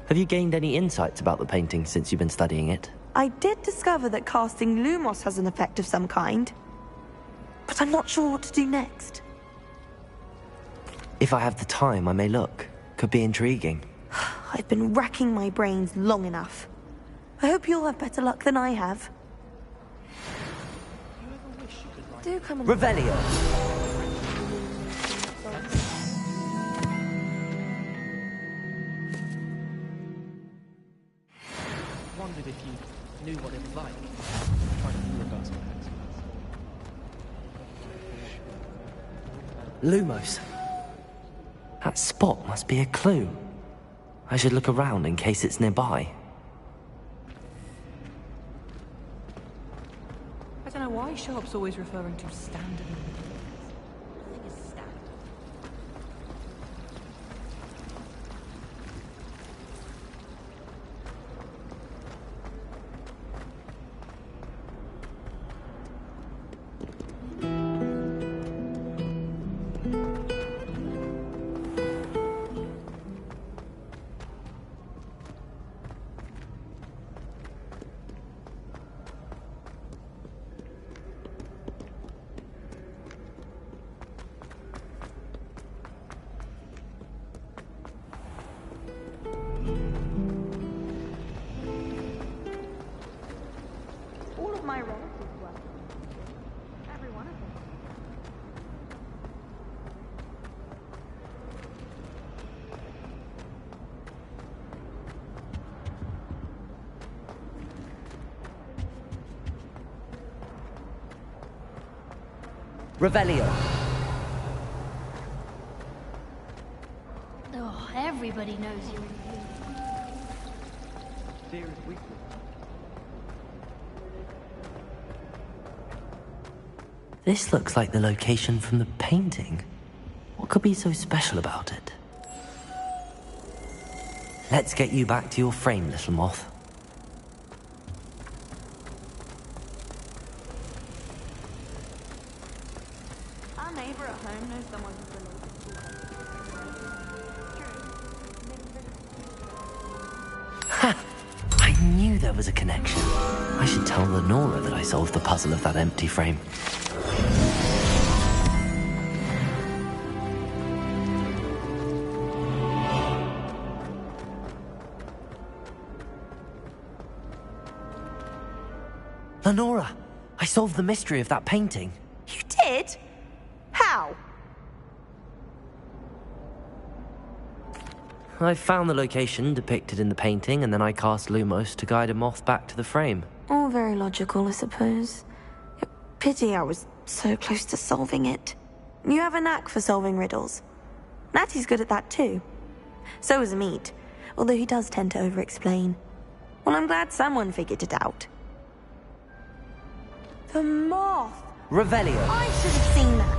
Speaker 2: Have you gained any insights about the painting since you've been studying it?
Speaker 15: I did discover that casting Lumos has an effect of some kind. But I'm not sure what to do next.
Speaker 2: If I have the time, I may look. Could be intriguing.
Speaker 15: I've been racking my brains long enough. I hope you'll have better luck than I have. Do come and...
Speaker 2: Revelio!
Speaker 14: Wondered if you knew what it was like. Trying to view regards to
Speaker 2: Lumos. That spot must be a clue. I should look around in case it's nearby.
Speaker 13: I don't know why Sharp's always referring to standard. Nothing is standard.
Speaker 15: My relatives were. Every one of them.
Speaker 2: Revelio.
Speaker 12: Oh, everybody knows you're in
Speaker 14: Fear is weakness.
Speaker 2: This looks like the location from the painting. What could be so special about it? Let's get you back to your frame, little moth.
Speaker 15: Our neighbor at home knows someone who's related.
Speaker 2: Ha! I knew there was a connection. I should tell Lenora that I solved the puzzle of that empty frame. Lenora, I solved the mystery of that painting.
Speaker 15: You did? How?
Speaker 2: I found the location depicted in the painting, and then I cast Lumos to guide a moth back to the frame.
Speaker 15: All very logical, I suppose. Pity I was so close to solving it. You have a knack for solving riddles. Natty's good at that too. So is Meat, although he does tend to over-explain. Well, I'm glad someone figured it out. The moth!
Speaker 2: Revelio.
Speaker 15: I should have seen that.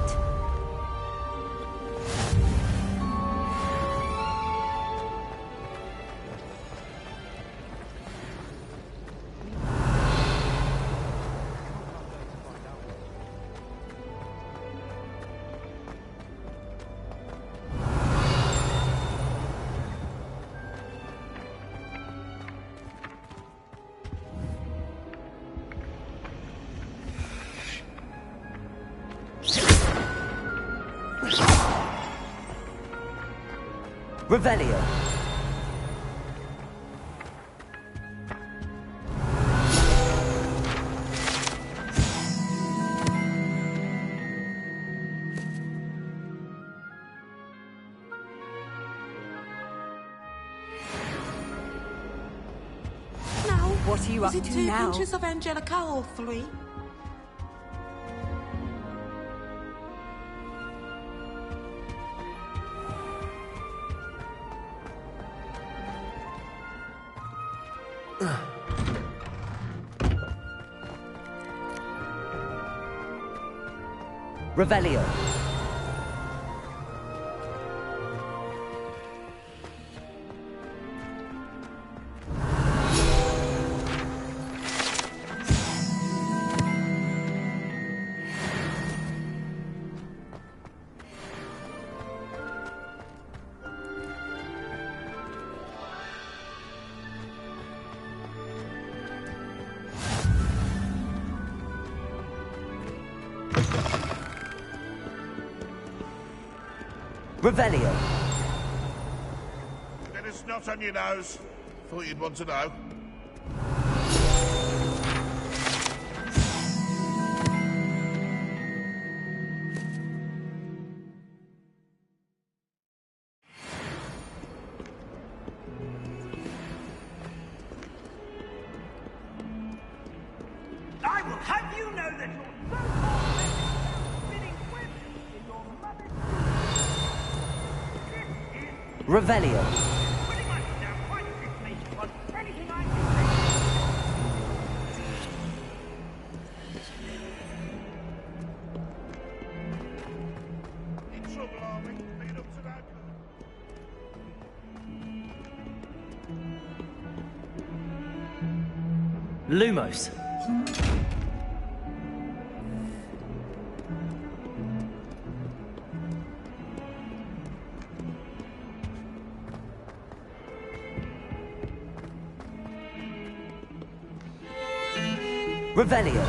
Speaker 2: Revelio.
Speaker 13: Now, what are you up
Speaker 16: Is it
Speaker 13: to
Speaker 16: 2
Speaker 13: now?
Speaker 16: pinches of Angelica or 3?
Speaker 2: Revelio. Revelio.
Speaker 17: Bit of snot on your nose. Thought you'd want to know.
Speaker 1: I will have you know that your so-called spinning web in your mother's...
Speaker 2: Revelio.
Speaker 1: Pretty much now, quite information on anything I
Speaker 17: In trouble, are we? Been up to that?
Speaker 2: Lumos. Revelio.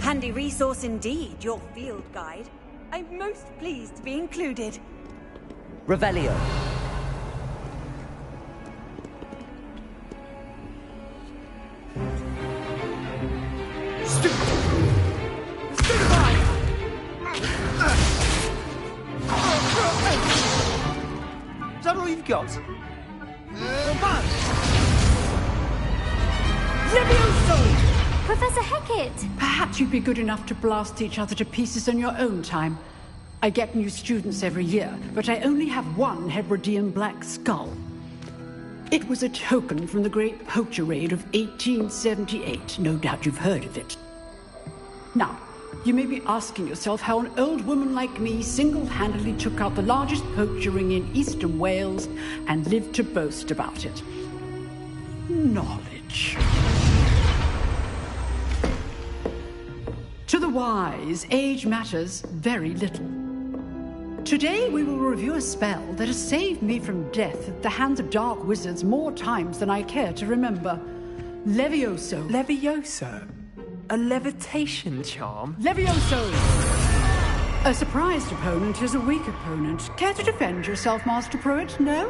Speaker 13: Handy resource indeed, your field guide. I'm most pleased to be included.
Speaker 2: Revelio.
Speaker 1: Is that all you've got?
Speaker 13: Levioso!
Speaker 12: Professor Hecat!
Speaker 18: Perhaps you'd be good enough to blast each other to pieces in your own time. I get new students every year, but I only have one Hebridean black skull. It was a token from the Great Poacher Raid of 1878. No doubt you've heard of it. Now, you may be asking yourself how an old woman like me single-handedly took out the largest poacher ring in eastern Wales and lived to boast about it. Knowledge. match. To the wise, age matters very little. Today we will review a spell that has saved me from death at the hands of dark wizards more times than I care to remember. Levioso.
Speaker 16: Levioso? A levitation charm?
Speaker 18: Levioso! A surprised opponent is a weak opponent. Care to defend yourself, Master Pruitt? No?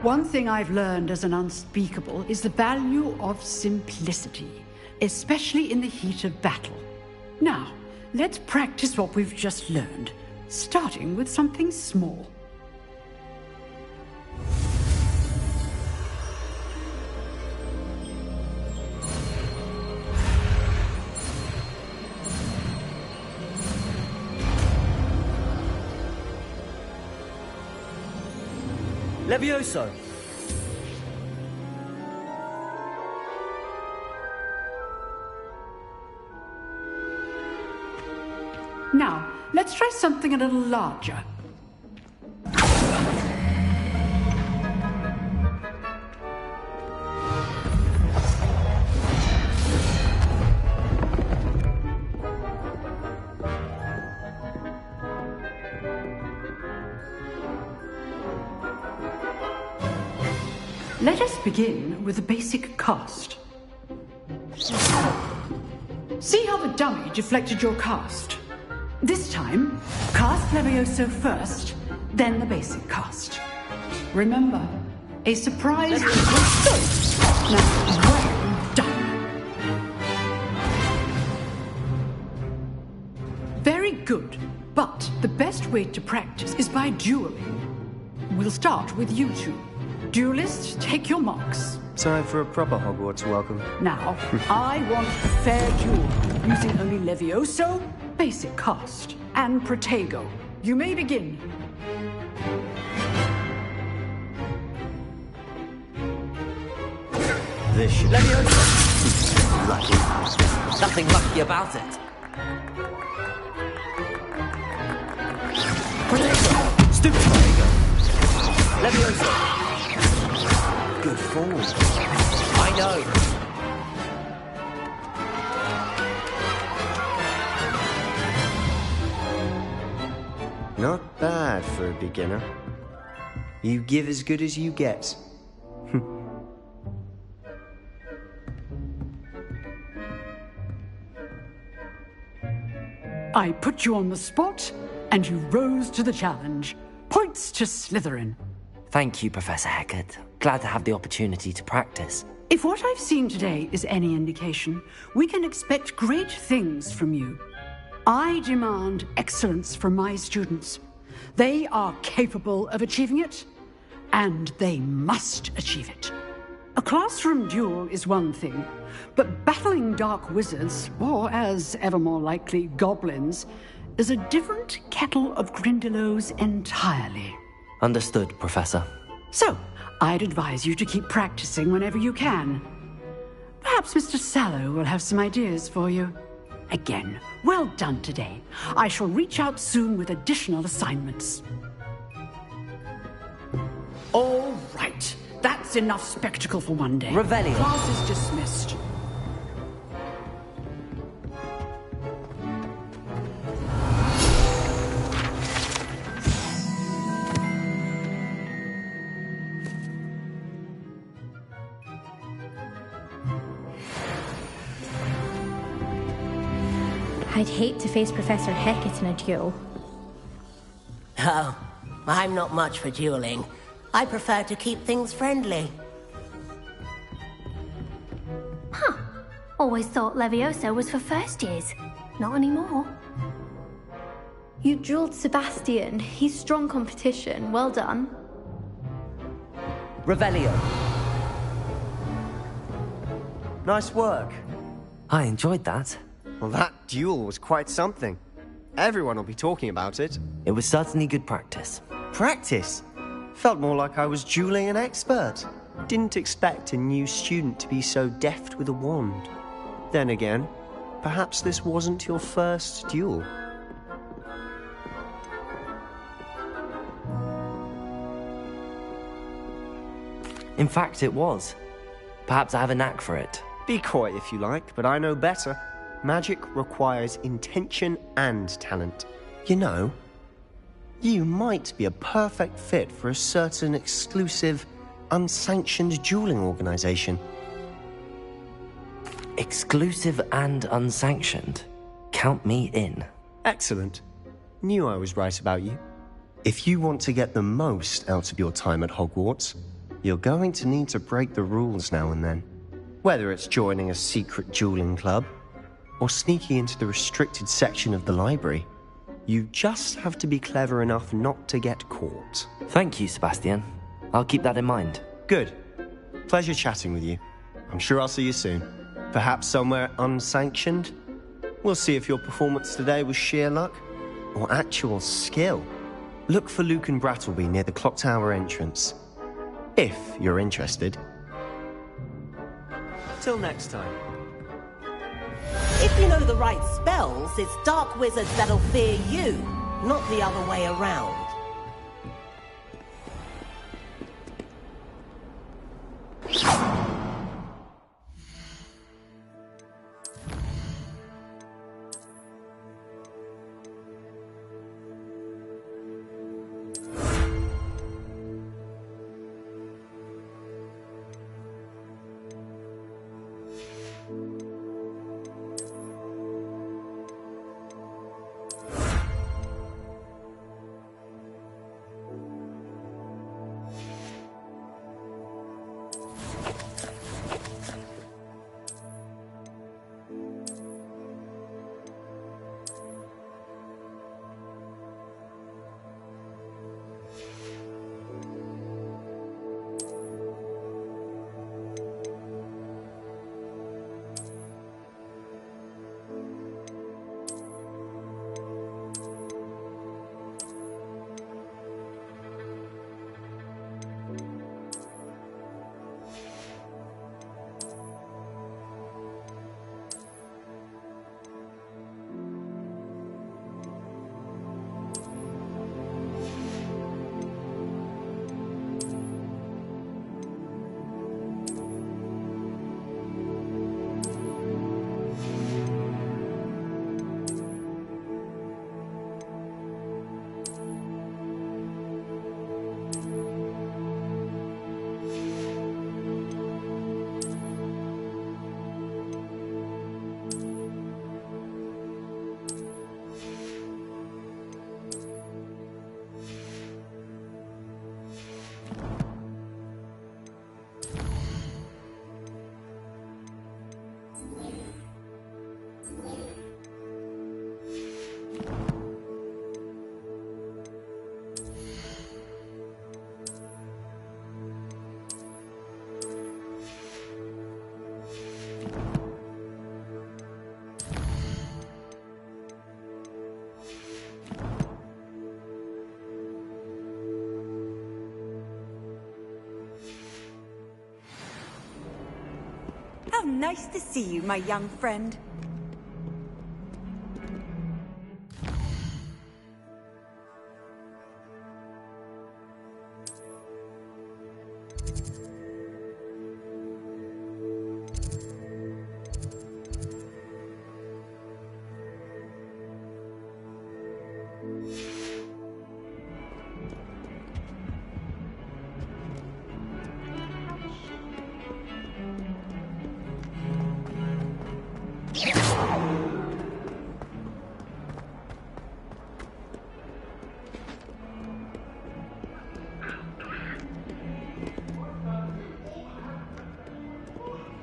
Speaker 18: One thing I've learned as an unspeakable is the value of simplicity, especially in the heat of battle. Now, let's practice what we've just learned, starting with something small.
Speaker 2: Levioso!
Speaker 18: Now, let's try something a little larger. Let us begin with the basic cast. See how the dummy deflected your cast? This time, cast Levioso first, then the basic cast. Remember, a surprise is now well done. Very good, but the best way to practice is by dueling. We'll start with you two. Duelists, take your marks.
Speaker 11: Time for a proper Hogwarts welcome.
Speaker 18: Now, I want a fair duel, using only Levioso, basic cast, and Protego. You may begin.
Speaker 11: This should
Speaker 2: Levioso! Lucky. Nothing lucky about it. Protego! Stupid Protego! Levioso! Good form. I know.
Speaker 11: Not bad for a beginner. You give as good as you get.
Speaker 18: I put you on the spot, and you rose to the challenge. Points to Slytherin.
Speaker 2: Thank you, Professor Hecat. Glad to have the opportunity to practice.
Speaker 18: If what I've seen today is any indication, we can expect great things from you. I demand excellence from my students. They are capable of achieving it, and they must achieve it. A classroom duel is one thing, but battling dark wizards, or as ever more likely, goblins, is a different kettle of Grindylows entirely.
Speaker 2: Understood, Professor.
Speaker 18: So, I'd advise you to keep practicing whenever you can. Perhaps Mr. Sallow will have some ideas for you. Again, well done today. I shall reach out soon with additional assignments. All right. That's enough spectacle for one day.
Speaker 2: Revelio.
Speaker 18: Class is dismissed.
Speaker 10: I'd hate to face Professor Hecat in a duel.
Speaker 19: Oh, I'm not much for dueling. I prefer to keep things friendly.
Speaker 12: Huh. Always thought Levioso was for first years. Not anymore.
Speaker 10: You dueled Sebastian. He's strong competition. Well done.
Speaker 2: Revelio.
Speaker 11: Nice work.
Speaker 2: I enjoyed that.
Speaker 11: Well, that duel was quite something. Everyone will be talking about it.
Speaker 2: It was certainly good practice.
Speaker 11: Practice? Felt more like I was dueling an expert. Didn't expect a new student to be so deft with a wand. Then again, perhaps this wasn't your first duel.
Speaker 2: In fact, it was. Perhaps I have a knack for it.
Speaker 11: Be coy if you like, but I know better. Magic requires intention and talent. You know, you might be a perfect fit for a certain exclusive, unsanctioned dueling organization.
Speaker 2: Exclusive and unsanctioned? Count me in.
Speaker 11: Excellent. Knew I was right about you. If you want to get the most out of your time at Hogwarts, you're going to need to break the rules now and then. Whether it's joining a secret dueling club, or sneaking into the restricted section of the library, you just have to be clever enough not to get caught.
Speaker 2: Thank you, Sebastian. I'll keep that in mind.
Speaker 11: Good. Pleasure chatting with you. I'm sure I'll see you soon. Perhaps somewhere unsanctioned? We'll see if your performance today was sheer luck or actual skill. Look for Luke and Brattleby near the clock tower entrance. If you're interested. Till next time.
Speaker 19: If you know the right spells, it's dark wizards that'll fear you, not the other way around.
Speaker 13: How nice to see you, my young friend.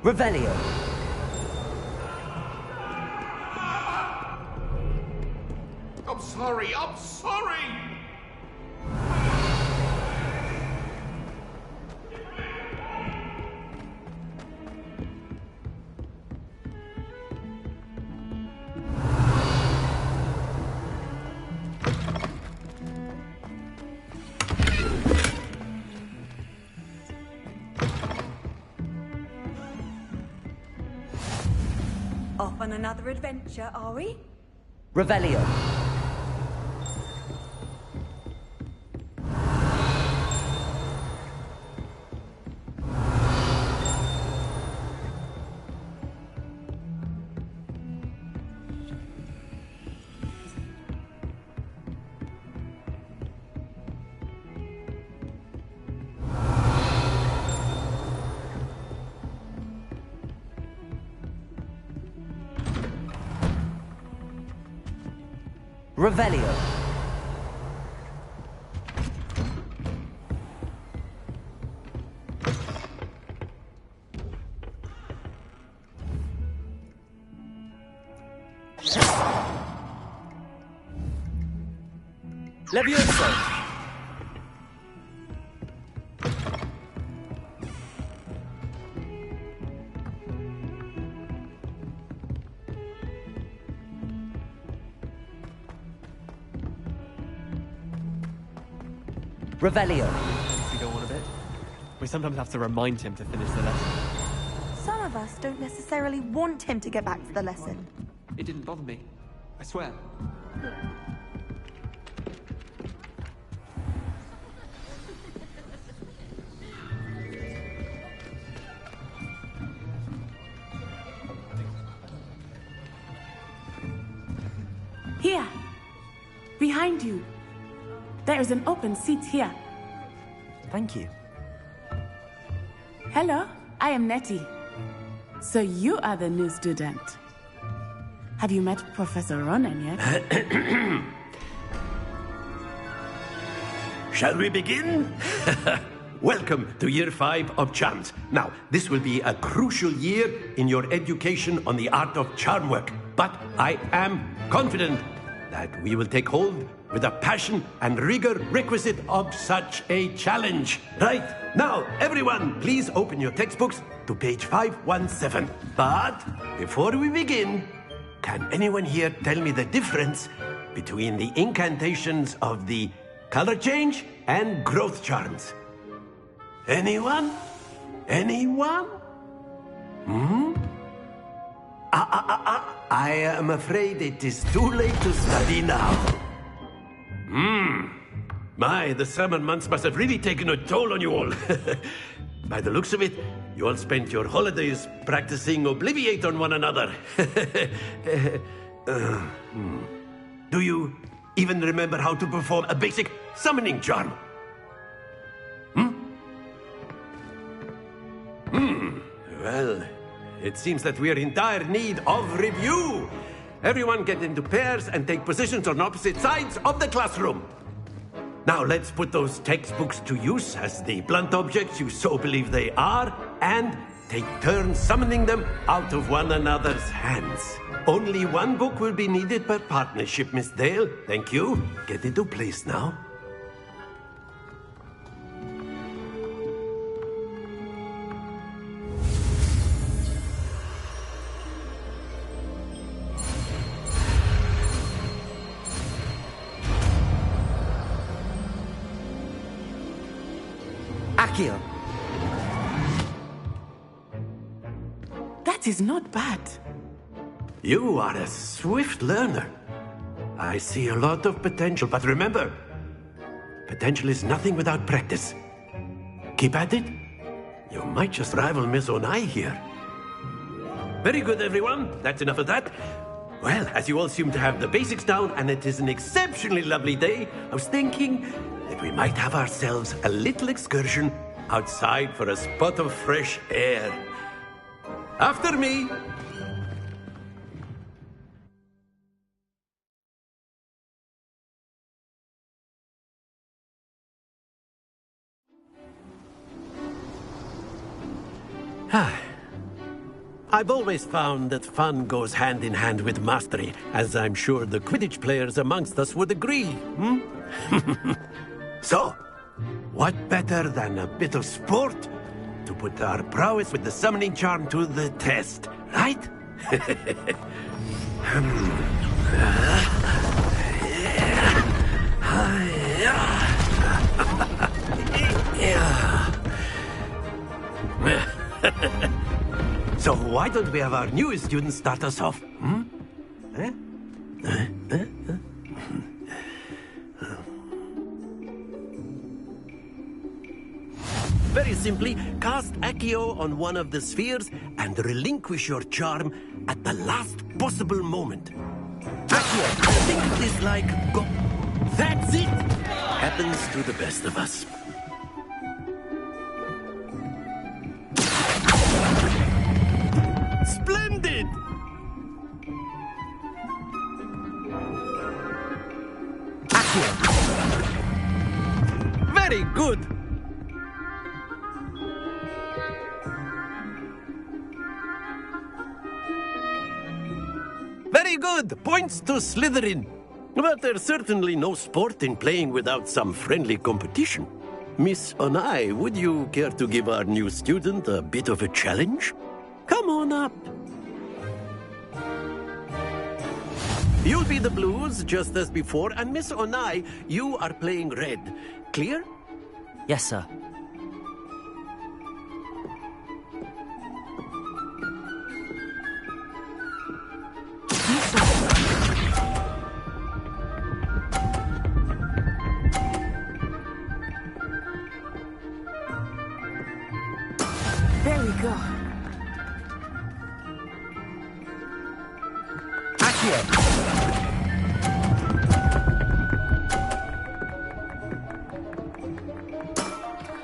Speaker 2: Revelio.
Speaker 17: I'm sorry, I'm sorry!
Speaker 13: Off on another adventure, are we?
Speaker 2: Revelio. Revelio.
Speaker 6: Levioso!
Speaker 2: Revelio.
Speaker 14: We go on a bit. We sometimes have to remind him to finish the lesson.
Speaker 15: Some of us don't necessarily want him to get back to the lesson.
Speaker 16: It didn't bother me. I swear.
Speaker 20: Here. Behind you. There is an open seat here.
Speaker 2: Thank you.
Speaker 20: Hello, I am Nettie. So you are the new student. Have you met Professor Ronan yet?
Speaker 6: Shall we begin? Welcome to Year 5 of Charms. Now, this will be a crucial year in your education on the art of charm work. But I am confident that we will take hold with the passion and rigor requisite of such a challenge. Right, now, everyone, please open your textbooks to page 517. But before we begin, can anyone here tell me the difference between the incantations of the color change and growth charms? Anyone? Anyone? I am afraid it is too late to study now. My, the summer months must have really taken a toll on you all. By the looks of it, you all spent your holidays practicing Obliviate on one another. Do you even remember how to perform a basic summoning charm? Well, it seems that we are in dire need of review. Everyone get into pairs and take positions on opposite sides of the classroom. Now let's put those textbooks to use as the blunt objects you so believe they are, and take turns summoning them out of one another's hands. Only one book will be needed per partnership, Miss Dale. Thank you. Get into place now.
Speaker 2: Accio.
Speaker 20: That is not bad.
Speaker 6: You are a swift learner. I see a lot of potential, but remember, potential is nothing without practice. Keep at it. You might just rival Miss Onai here. Very good, everyone. That's enough of that. Well, as you all seem to have the basics down, and it is an exceptionally lovely day, I was thinking that we might have ourselves a little excursion outside for a spot of fresh air. After me. I've always found that fun goes hand in hand with mastery, as I'm sure the Quidditch players amongst us would agree. So, what better than a bit of sport to put our prowess with the summoning charm to the test, right? So why don't we have our newest student start us off? Very simply, cast Accio on one of the spheres and relinquish your charm at the last possible moment. Accio, think of this like go. That's it! Happens to the best of us. Splendid! Very good. Very good. Points to Slytherin. But there's certainly no sport in playing without some friendly competition. Miss Onai, would you care to give our new student a bit of a challenge? Come on up. You'll be the blues, just as before, and Miss Onai, you are playing red. Clear?
Speaker 2: Yes, sir.
Speaker 20: There we go.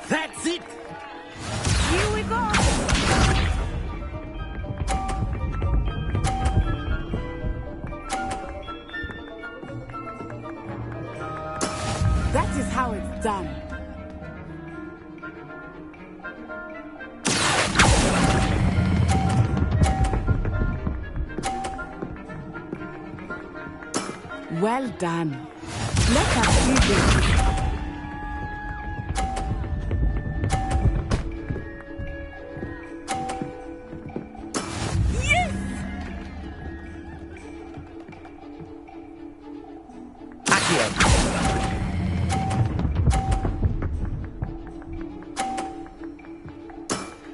Speaker 6: That's it!
Speaker 13: Here we go!
Speaker 20: That is how it's done. Well done. Let us see this.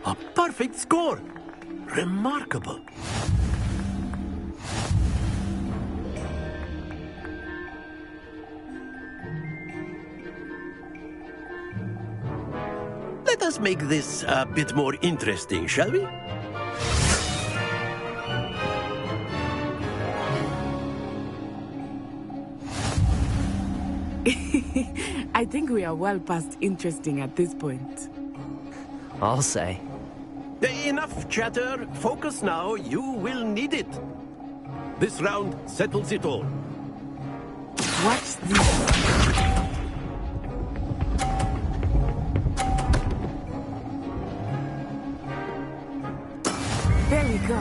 Speaker 6: A perfect score! Remarkable. Let us make this a bit more interesting, shall we?
Speaker 20: I think we are well past interesting at this point.
Speaker 2: I'll say.
Speaker 6: Enough chatter. Focus now. You will need it. This round settles it all.
Speaker 20: Watch this. There we go.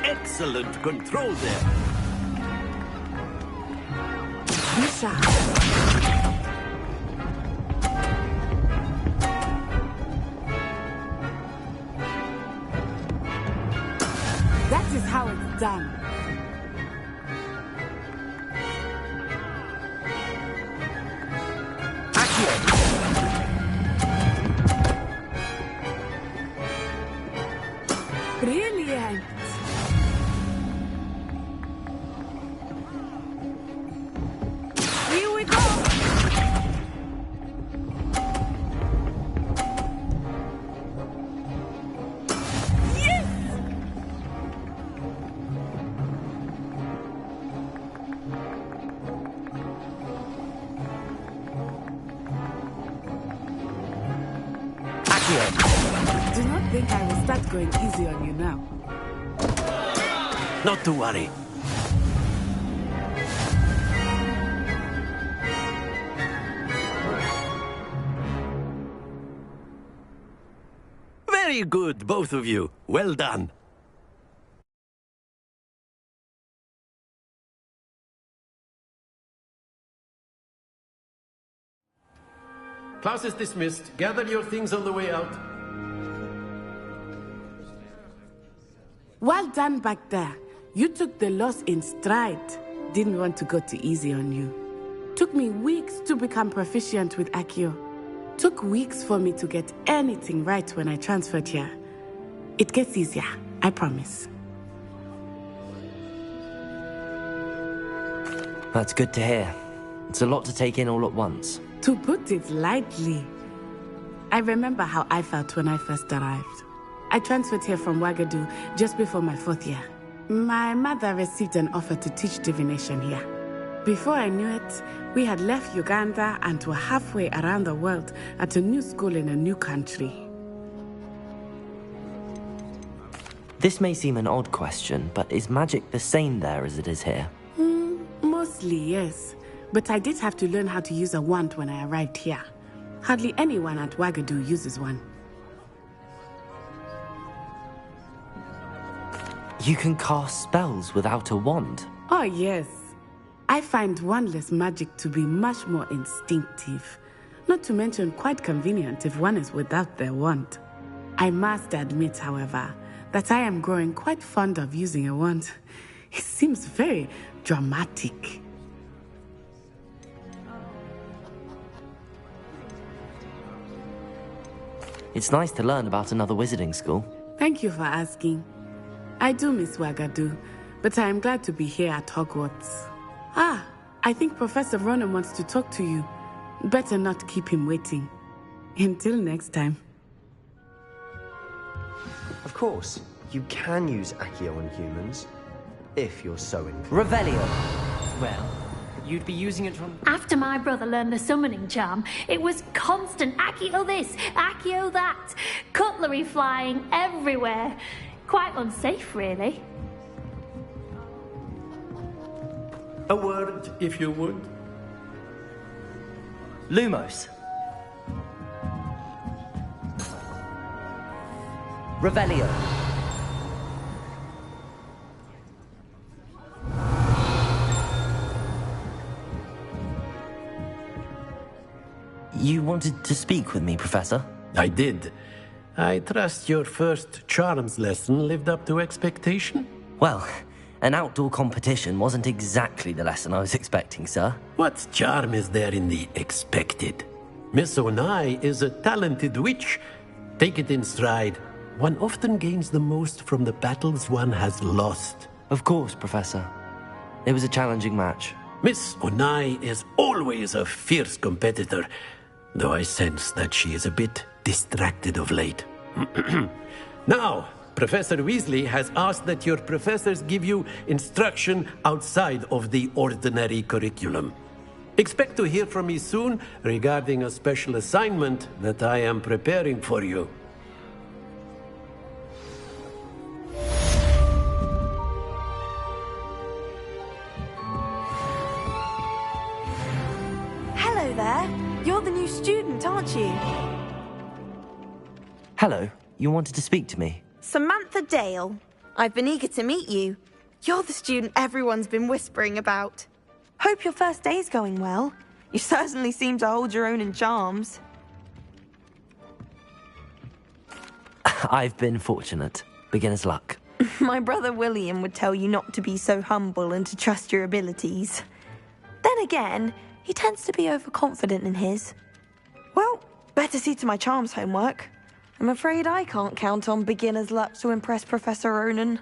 Speaker 6: Excellent control there.
Speaker 20: Misha. That is how it's done. Brilliant. Here we go. Yes. Do not think I will start going easy on you now.
Speaker 6: Not to worry. Very good, both of you. Well done. Class is dismissed. Gather your things on the way out.
Speaker 20: Well done back there. You took the loss in stride. Didn't want to go too easy on you. Took me weeks to become proficient with Accio. Took weeks for me to get anything right when I transferred here. It gets easier, I promise.
Speaker 2: That's good to hear. It's a lot to take in all at once.
Speaker 20: To put it lightly, I remember how I felt when I first arrived. I transferred here from Wagadu just before my 4th year. My mother received an offer to teach divination here. Before I knew it, we had left Uganda and were halfway around the world at a new school in a new country.
Speaker 2: This may seem an odd question, but is magic the same there as it is here?
Speaker 20: Mostly, yes. But I did have to learn how to use a wand when I arrived here. Hardly anyone at Wagadu uses one.
Speaker 2: You can cast spells without a wand?
Speaker 20: Oh, yes. I find wandless magic to be much more instinctive. Not to mention quite convenient if one is without their wand. I must admit, however, that I am growing quite fond of using a wand. It seems very dramatic.
Speaker 2: It's nice to learn about another wizarding school.
Speaker 20: Thank you for asking. I do miss Wagadu, but I am glad to be here at Hogwarts. Ah, I think Professor Ronan wants to talk to you. Better not keep him waiting. Until next time.
Speaker 11: Of course, you can use Accio on humans, if you're so inclined.
Speaker 14: Revelio. Well, you'd be using it from...
Speaker 21: After my brother learned the summoning charm, it was constant Accio this, Accio that. Cutlery flying everywhere. Quite unsafe, really.
Speaker 6: A word, if you would.
Speaker 2: Lumos. Revelio. You wanted to speak with me, Professor?
Speaker 6: I did. I trust your first charms lesson lived up to expectation?
Speaker 2: Well, an outdoor competition wasn't exactly the lesson I was expecting, sir.
Speaker 6: What charm is there in the expected? Miss Onai is a talented witch. Take it in stride. One often gains the most from the battles one has lost.
Speaker 2: Of course, Professor. It was a challenging match.
Speaker 6: Miss Onai is always a fierce competitor, though I sense that she is a bit distracted of late. Now, Professor Weasley has asked that your professors give you instruction outside of the ordinary curriculum. Expect to hear from me soon regarding a special assignment that I am preparing for you.
Speaker 15: Hello there. You're the new student, aren't you?
Speaker 2: Hello. You wanted to speak to me?
Speaker 15: Samantha Dale. I've been eager to meet you. You're the student everyone's been whispering about. Hope your first day's going well. You certainly seem to hold your own in charms.
Speaker 2: I've been fortunate. Beginner's luck.
Speaker 15: My brother William would tell you not to be so humble and to trust your abilities. Then again, he tends to be overconfident in his. Well, better see to my charms homework. I'm afraid I can't count on beginner's luck to impress Professor Ronan.